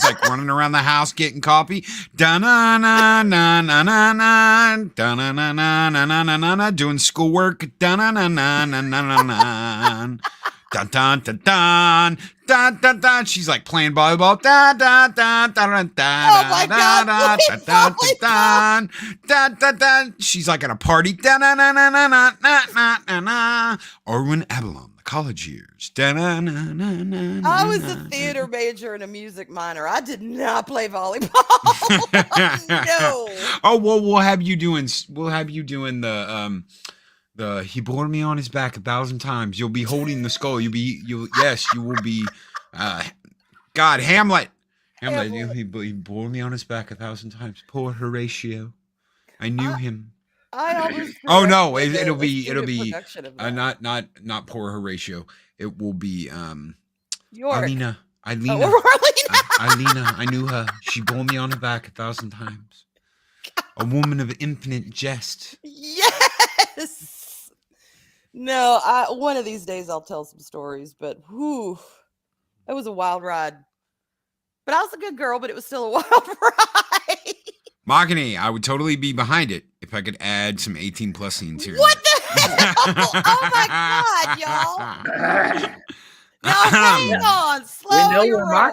like running around the house getting coffee. Doing schoolwork. Dun dun dun dun dun dun dun. She's like playing volleyball. Dun dun dun dun dun.
Oh my God!
Dun dun dun dun dun dun. She's like at a party. Dun dun dun dun dun dun dun dun. Orwin Avalon, the college years. Dun dun dun dun dun.
I was a theater major and a music minor. I did not play volleyball. No.
Oh well, we'll have you doing the he bore me on his back 1,000 times. You'll be holding the skull. You will be God, Hamlet. He bore me on his back 1,000 times. Poor Horatio. I knew him.
I almost
Oh no, it'll
a
be
student production of that.
not poor Horatio. It will be
York.
Alina.
Arlena.
Alina, I knew her. She bore me on her back 1,000 times. A woman of infinite jest.
Yes. No, one of these days I'll tell some stories, but whew, it was a wild ride. But I was a good girl, but it was still a wild ride.
Mahogany, I would totally be behind it if I could add some 18 plus scenes here.
What the hell? Oh my God, y'all. Now hang on. Slow your roll.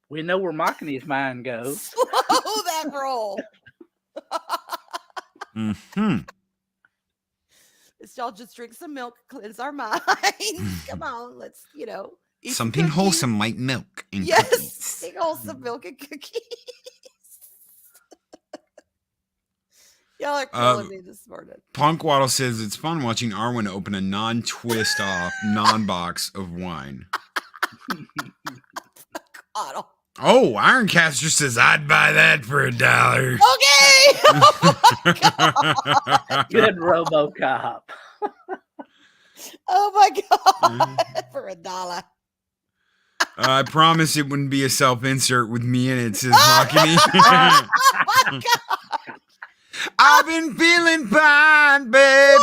We know where Mahogany's mind goes.
Slow that roll.
Mm-hmm.
Y'all just drink some milk, cleanse our minds. Come on, let's, eat
something
some
wholesome like milk and
yes,
cookies.
Big wholesome milk and cookies. Y'all are killing me this morning.
Punk Waddle says it's fun watching Arwen open a non-twist off non-box of wine.
Waddle.
Oh, Ironcaster says I'd buy that for $1.
Okay. Oh my God.
Good RoboCop.
Oh my God. For $1.
I promise it wouldn't be a self-insert with me in it, says Mahogany.
Oh my God.
I've been feeling fine, baby.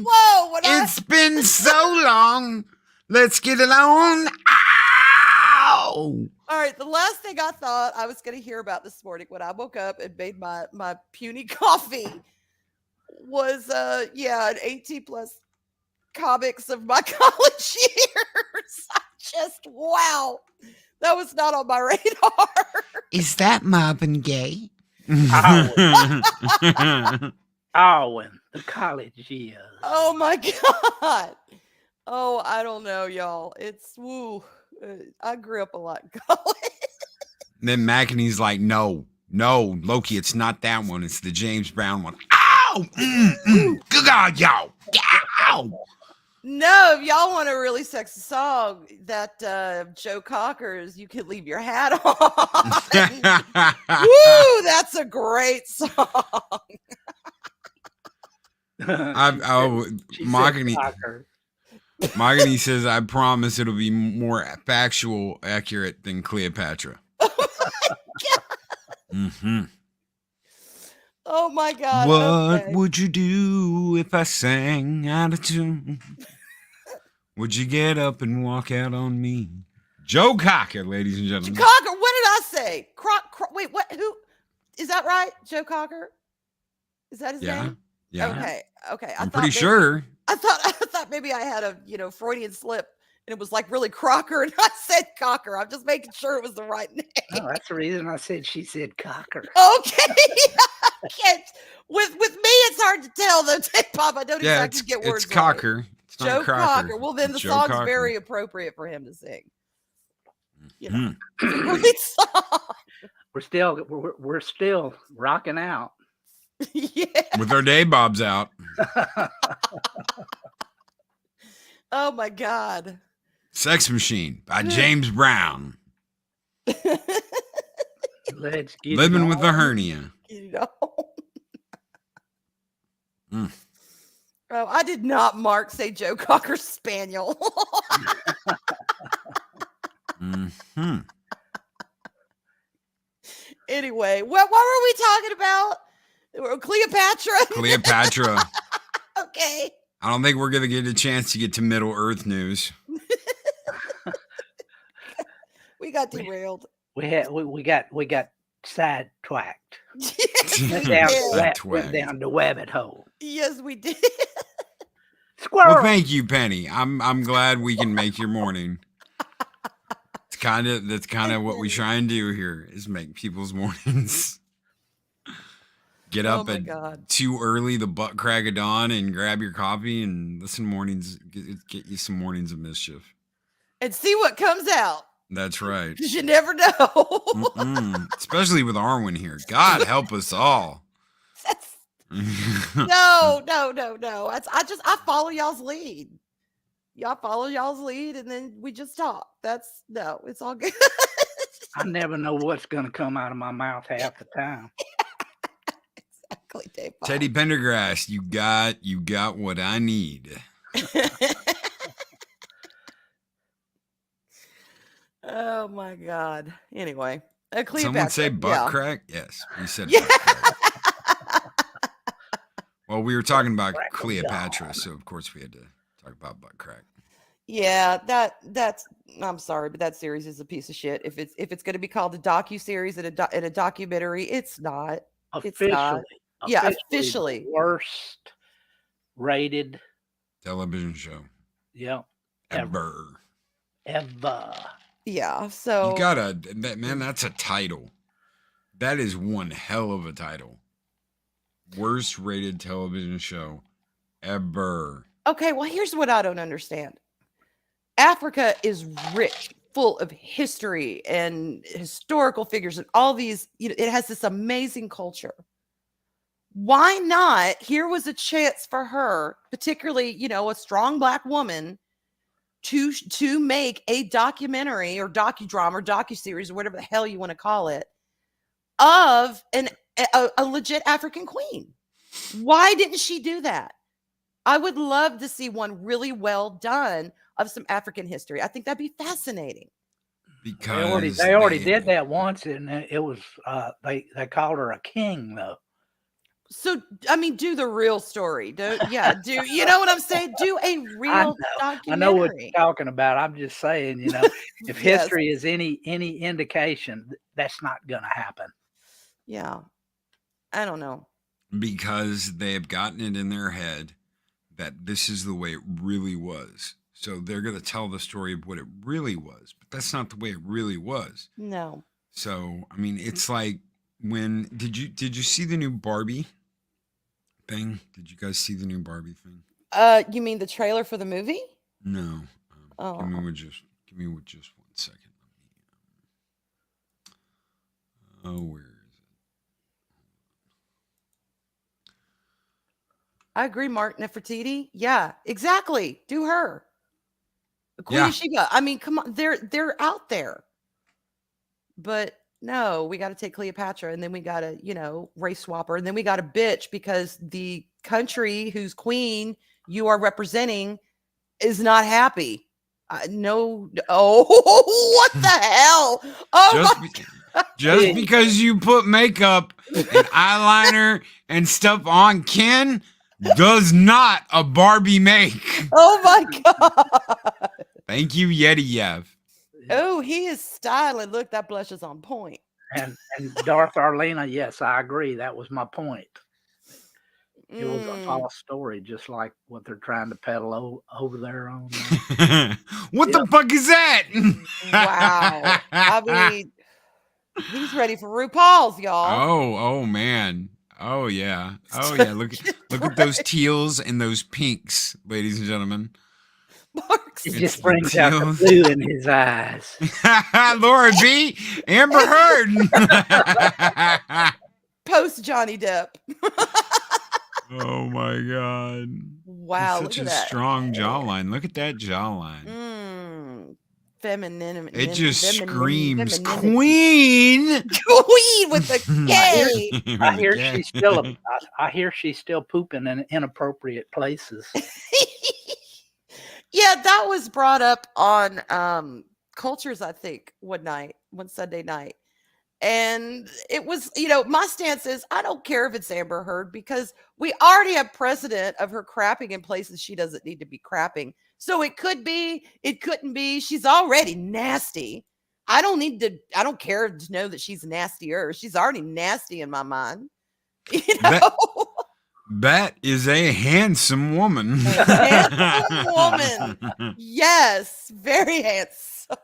Whoa.
It's been so long. Let's get along. Ow!
All right. The last thing I thought I was going to hear about this morning when I woke up and made my puny coffee was, an 18 plus comics of my college years. Wow. That was not on my radar.
Is that Marvin Gaye?
Arwen, the college years.
Oh my God. Oh, I don't know, y'all. It's woo. I grew up a lot in college.
Then Mahogany's like, no, Loki, it's not that one. It's the James Brown one. Ow! Good God, y'all. Ow!
No, if y'all want a really sexy song, that Joe Cocker's "You Can Leave Your Hat On." Woo, that's a great song.
Mahogany says, I promise it'll be more factual accurate than Cleopatra.
Oh my God.
Mm-hmm.
Oh my God.
What would you do if I sang out of tune? Would you get up and walk out on me? Joe Cocker, ladies and gentlemen.
Joe Cocker, what did I say? Wait, what? Who? Is that right? Joe Cocker? Is that his name?
Yeah.
Okay.
I'm pretty sure.
I thought maybe I had a Freudian slip and it was like really Crocker and I said Cocker. I'm just making sure it was the right name.
Oh, that's the reason I said she said Cocker.
Okay. With me, it's hard to tell though, Pop. I don't exactly get words.
It's Cocker.
Right.
It's not
Joe
Cocker.
Well, then the
Joe
song's
Cocker.
very appropriate for him to sing. Great song.
We're still rocking out.
Yeah.
With our day bobs out.
Oh my God.
Sex Machine by James Brown.
Let's get
Living with a hernia.
Oh, I did not say Joe Cocker's Spaniel. Anyway, what were we talking about? Cleopatra.
Cleopatra.
Okay.
I don't think we're gonna get a chance to get to Middle Earth news.
We got derailed.
We got sidetracked.
Yes, we
Went down,
did.
went down the rabbit hole.
Yes, we did.
Squirrel.
Well, thank you, Penny. I'm glad we can make your morning. That's kind of what we try and do here is make people's mornings. Get up at too early, the butt crack of dawn, and grab your coffee and listen to mornings. Get you some mornings of mischief
And see what comes out.
That's right.
Because you never know.
Especially with Arwen here. God help us all.
No. I follow y'all's lead. Y'all follow y'all's lead, and then we just talk. It's all good.
I never know what's going to come out of my mouth half the time.
Exactly, Dave.
Teddy Pendergrass, you got what I need.
Oh my God. Anyway, Cleopatra.
Someone say butt crack? Yes, we said
yeah.
butt crack. Well, we were talking about Cleopatra, so of course we had to talk about butt crack.
Yeah, that's. I'm sorry, but that series is a piece of shit. If it's going to be called a docu-series and a documentary, it's not.
Officially.
It's not. Yeah, officially.
The worst rated
television show.
Yeah.
Ever.
Yeah. So
you gotta, man. That's a title. That is one hell of a title. Worst rated television show ever.
Okay, well, here's what I don't understand. Africa is rich, full of history and historical figures and all these, it has this amazing culture. Why not? Here was a chance for her, particularly, a strong Black woman, to make a documentary or docudrama or docuseries or whatever the hell you want to call it of a legit African queen. Why didn't she do that? I would love to see one really well done of some African history. I think that'd be fascinating.
Because
they already did that once, and it was they called her a king though.
So I mean, do the real story. Do you know what I'm saying? Do a real documentary.
I know what you're talking about. I'm just saying, if history is any indication, that's not going to happen.
Yeah, I don't know.
Because they have gotten it in their head that this is the way it really was. So they're going to tell the story of what it really was, but that's not the way it really was.
No.
So, I mean, it's like when did you see the new Barbie thing? Did you guys see the new Barbie thing?
You mean the trailer for the movie?
No. Give me just 1 second. Where is it?
I agree, Mark Nefertiti. Yeah, exactly. Do her. Queen of Sheba. I mean, come on, they're out there. But no, we got to take Cleopatra, and then we got to, race swap her, and then we got to bitch because the country whose queen you are representing is not happy. No. Oh, what the hell? Oh,
just because you put makeup and eyeliner and stuff on Ken does not a Barbie make.
Oh my God.
Thank you, Yeti Yev.
Oh, he is styling. Look, that blush is on point.
And Darth Arlena, yes, I agree. That was my point. It was a false story, just like what they're trying to peddle over there on.
What the fuck is that?
Wow. I mean, he's ready for RuPaul's, y'all.
Oh man. Oh yeah. Look at those teals and those pinks, ladies and gentlemen.
It just brings out the blue in his eyes.
Laura B. Amber Heard.
Post Johnny Depp.
Oh my God.
Wow.
Such a strong jawline. Look at that jawline.
Feminine.
It just screams queen.
Queen with the K.
I hear she's still pooping in inappropriate places.
Yeah, that was brought up on Cultures, I think, one Sunday night. And it was, my stance is I don't care if it's Amber Heard because we already have precedent of her crapping in places she doesn't need to be crapping. So it could be, it couldn't be. She's already nasty. I don't care to know that she's nastier. She's already nasty in my mind.
That is a handsome woman.
Handsome woman. Yes, very handsome.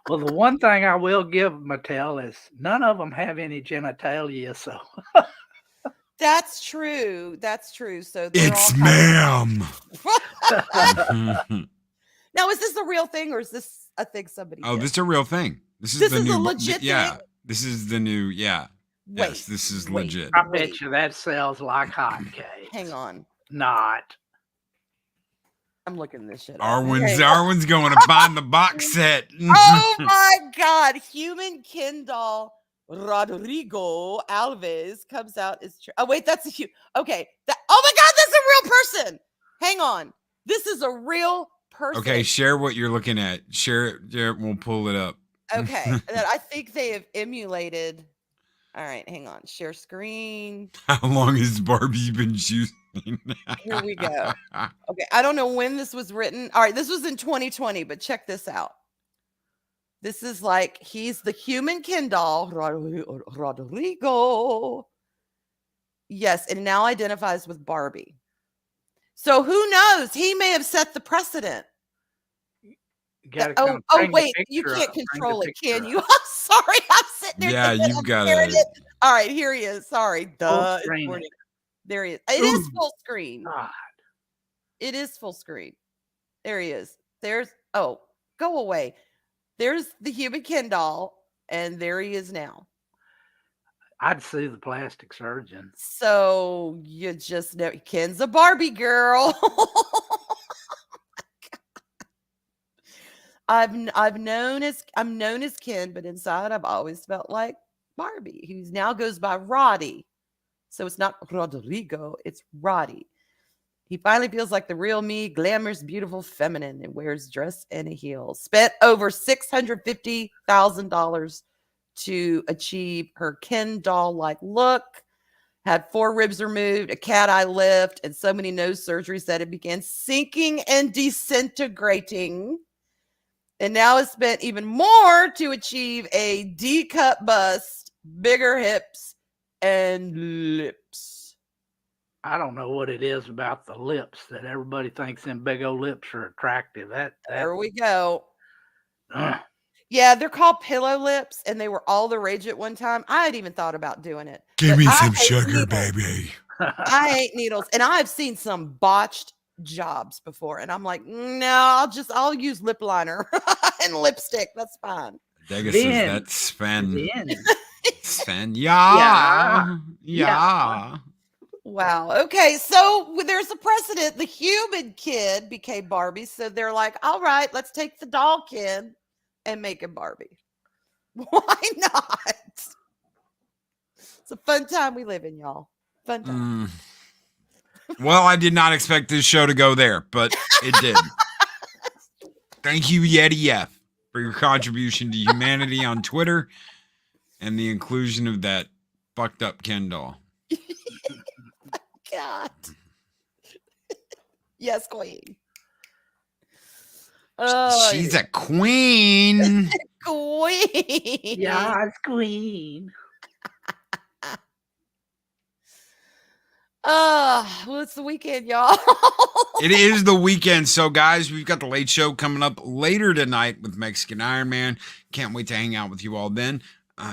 Well, the one thing I will give Mattel is none of them have any genitalia, so.
That's true. That's true. So
it's ma'am.
Now, is this a real thing or is this a thing somebody did?
This is a real thing. This is the new,
a legit thing?
This is the new,
Wait,
yes, this is legit.
I bet you that sells like hotcakes.
Hang on.
Not.
I'm looking this shit up.
Arwen's going to find the box set.
Oh my God. Human Ken doll Rodrigo Alves comes out as oh wait, that's a okay. Oh my God, that's a real person. Hang on. This is a real person.
Okay, share what you're looking at. Share it, we'll pull it up.
Okay. That I think they have emulated. All right, hang on. Share screen.
How long has Barbie been choosing?
Here we go. Okay, I don't know when this was written. All right, this was in 2020, but check this out. This is like he's the human Ken doll, Rodrigo. Yes, and now identifies with Barbie. So who knows? He may have set the precedent.
Oh
wait, you can't control it, can you? I'm sorry, I'm sitting there.
Yeah, you've got it.
All right, here he is. Sorry, duh. There he is. It is full screen.
God.
It is full screen. There he is. Go away. There's the human Ken doll, and there he is now.
I'd see the plastic surgeon.
So you just know Ken's a Barbie girl. I'm known as Ken, but inside I've always felt like Barbie, who now goes by Roddy. So it's not Rodrigo, it's Roddy. He finally feels like the real me, glamorous, beautiful, feminine, and wears dress and a heel. Spent over $650,000 to achieve her Ken doll-like look. Had 4 ribs removed, a cat eye lift, and so many nose surgeries that it began sinking and disintegrating. And now has spent even more to achieve a D-cup bust, bigger hips, and lips.
I don't know what it is about the lips that everybody thinks them big old lips are attractive.
There we go. Yeah, they're called pillow lips, and they were all the rage at one time. I had even thought about doing it.
Give me some sugar, baby.
I hate needles, and I've seen some botched jobs before, and I'm like, no, I'll use lip liner and lipstick. That's fine.
Dega says that's Sven. Sven,
yeah.
Wow. Okay, so there's a precedent. The human kid became Barbie, so they're like, all right, let's take the doll kid and make him Barbie. Why not? It's a fun time we live in, y'all. Fun time.
Well, I did not expect this show to go there, but it did. Thank you, Yeti F, for your contribution to humanity on Twitter and the inclusion of that fucked up Ken doll.
God. Yes, queen.
She's a queen.
Queen.
Yes, queen.
Well, it's the weekend, y'all.
It is the weekend. So, guys, we've got the late show coming up later tonight with Mexican Iron Man. Can't wait to hang out with you all then.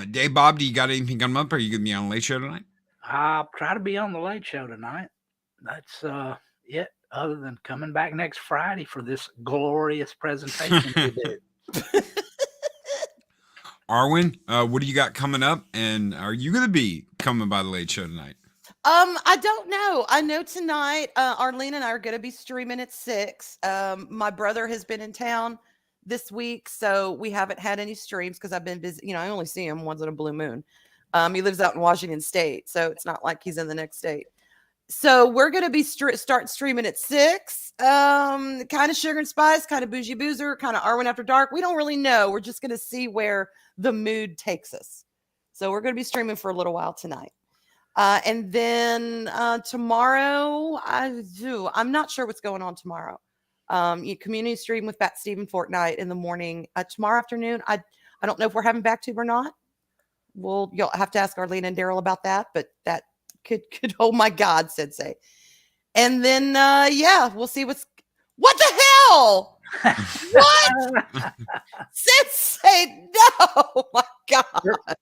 Dave, Bob, do you got anything coming up? Or are you going to be on the late show tonight?
I'll try to be on the late show tonight. That's it, other than coming back next Friday for this glorious presentation we do.
Arwen, what do you got coming up? And are you going to be coming by the late show tonight?
I don't know. I know tonight, Arlene and I are going to be streaming at 6. My brother has been in town this week, so we haven't had any streams because I've been busy. I only see him once in a blue moon. He lives out in Washington State, so it's not like he's in the next state. So we're going to be start streaming at 6. Kind of Sugar and Spice, kind of Bougie Boozer, kind of Arwen After Dark. We don't really know. We're just going to see where the mood takes us. So we're going to be streaming for a little while tonight. And then tomorrow, I'm not sure what's going on tomorrow. Community stream with Bat Steve and Fortnite in the morning. Tomorrow afternoon, I don't know if we're having BackTube or not. You'll have to ask Arlene and Daryl about that, but that could oh my God, Sensei. And then we'll see what the hell? What? Sensei, no, oh my God.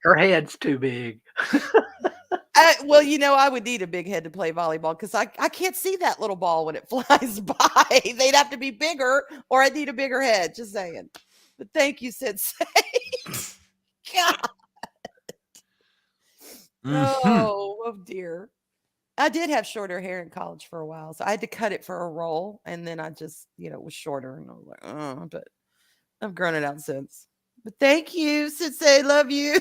Her head's too big.
I would need a big head to play volleyball because I can't see that little ball when it flies by. They'd have to be bigger, or I'd need a bigger head. Just saying. But thank you, Sensei. God. Oh dear. I did have shorter hair in college for a while, so I had to cut it for a role, and then I just, it was shorter, and I was like, but I've grown it out since. But thank you, Sensei. Love you.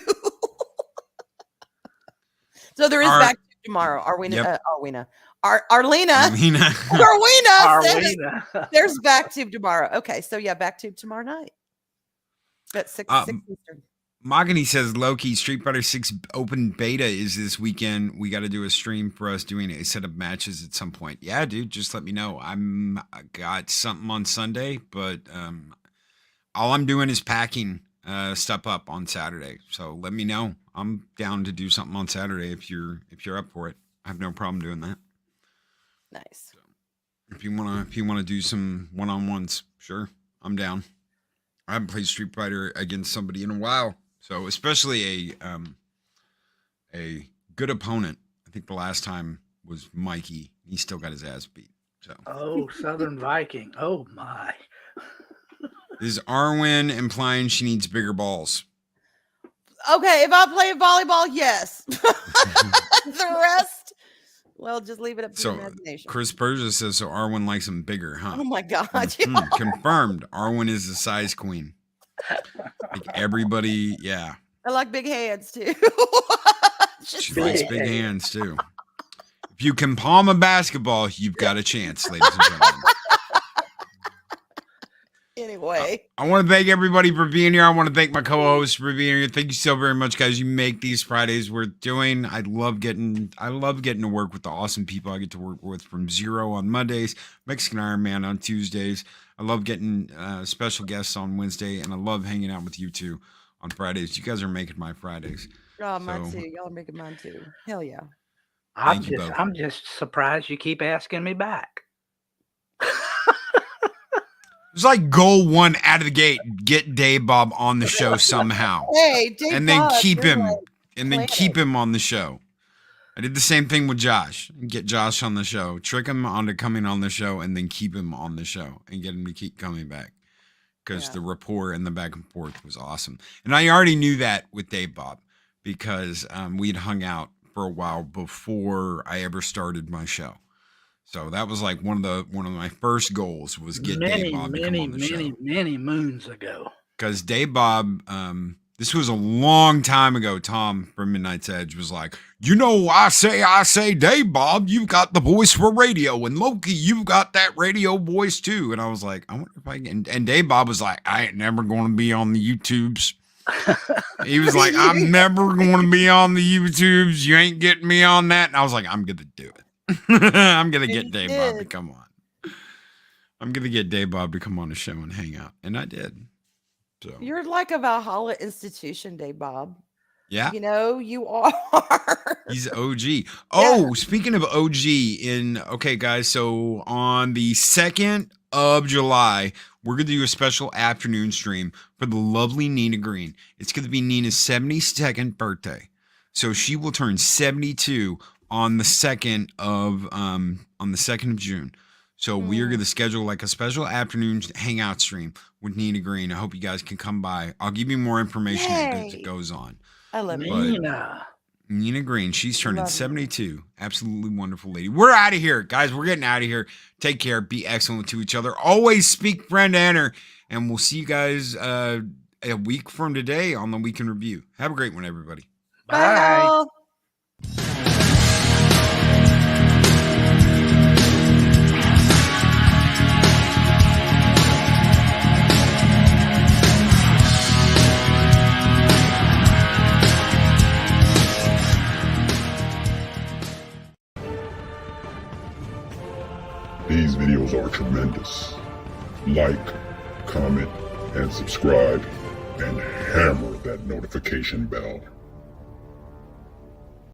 So there is BackTube tomorrow. Arlena. There's BackTube tomorrow. Okay, so BackTube tomorrow night. At 6 Eastern.
Mahogany says Loki Street Fighter 6 open beta is this weekend. We got to do a stream for us doing a set of matches at some point. Yeah, dude, just let me know. I got something on Sunday, but all I'm doing is packing stuff up on Saturday. So let me know. I'm down to do something on Saturday if you're up for it. I have no problem doing that.
Nice.
So if you wanna do some one-on-ones, sure, I'm down. I haven't played Street Fighter against somebody in a while. So especially a good opponent. I think the last time was Mikey. He still got his ass beat. So
Southern Viking. Oh my.
Is Arwen implying she needs bigger balls?
Okay, if I play volleyball, yes. The rest, just leave it up to the imagination.
Chris Persia says, so Arwen likes them bigger, huh?
Oh my God.
Confirmed. Arwen is the size queen. Like everybody, yeah.
I like big hands too.
She likes big hands too. If you can palm a basketball, you've got a chance, ladies and gentlemen.
Anyway,
I want to thank everybody for being here. I want to thank my co-hosts for being here. Thank you so very much, guys. You make these Fridays worth doing. I love getting to work with the awesome people I get to work with from Zero on Mondays, Mexican Iron Man on Tuesdays. I love getting special guests on Wednesday, and I love hanging out with you two on Fridays. You guys are making my Fridays.
Oh, mine too. Y'all are making mine too. Hell yeah.
I'm just surprised you keep asking me back.
It's like goal one out of the gate, get Dave Bob on the show somehow.
Hey, Dave
and then
Bob,
keep him on the show. I did the same thing with Josh. Get Josh on the show, trick him onto coming on the show, and then keep him on the show and get him to keep coming back. Because the rapport and the back and forth was awesome. And I already knew that with Dave Bob because we'd hung out for a while before I ever started my show. So that was like one of my first goals was get Dave Bob to come on the show.
Many moons ago.
Because Dave Bob, this was a long time ago. Tom from Midnight's Edge was like, I say, Dave Bob, you've got the voice for radio, and Loki, you've got that radio voice too. And I was like, I wonder if I can. And Dave Bob was like, I ain't never going to be on the YouTubes. He was like, I'm never going to be on the YouTubes. You ain't getting me on that. And I was like, I'm going to do it. I'm going to get Dave Bob to come on. I'm going to get Dave Bob to come on the show and hang out. And I did. So
you're like a Valhalla institution, Dave Bob.
Yeah.
You are.
He's OG. Oh, speaking of OG, okay, guys. So on the 2nd of July, we're going to do a special afternoon stream for the lovely Nina Green. It's going to be Nina's 72nd birthday. So she will turn 72 on the 2nd of June. So we are going to schedule like a special afternoon hangout stream with Nina Green. I hope you guys can come by. I'll give you more information as it goes on.
I love
Nina Green. She's turning 72. Absolutely wonderful lady. We're out of here, guys. We're getting out of here. Take care. Be excellent to each other. Always speak friend to enter. And we'll see you guys a week from today on the Week in Review. Have a great one, everybody.
Bye.
These videos are tremendous. Like, comment, and subscribe, and hammer that notification bell.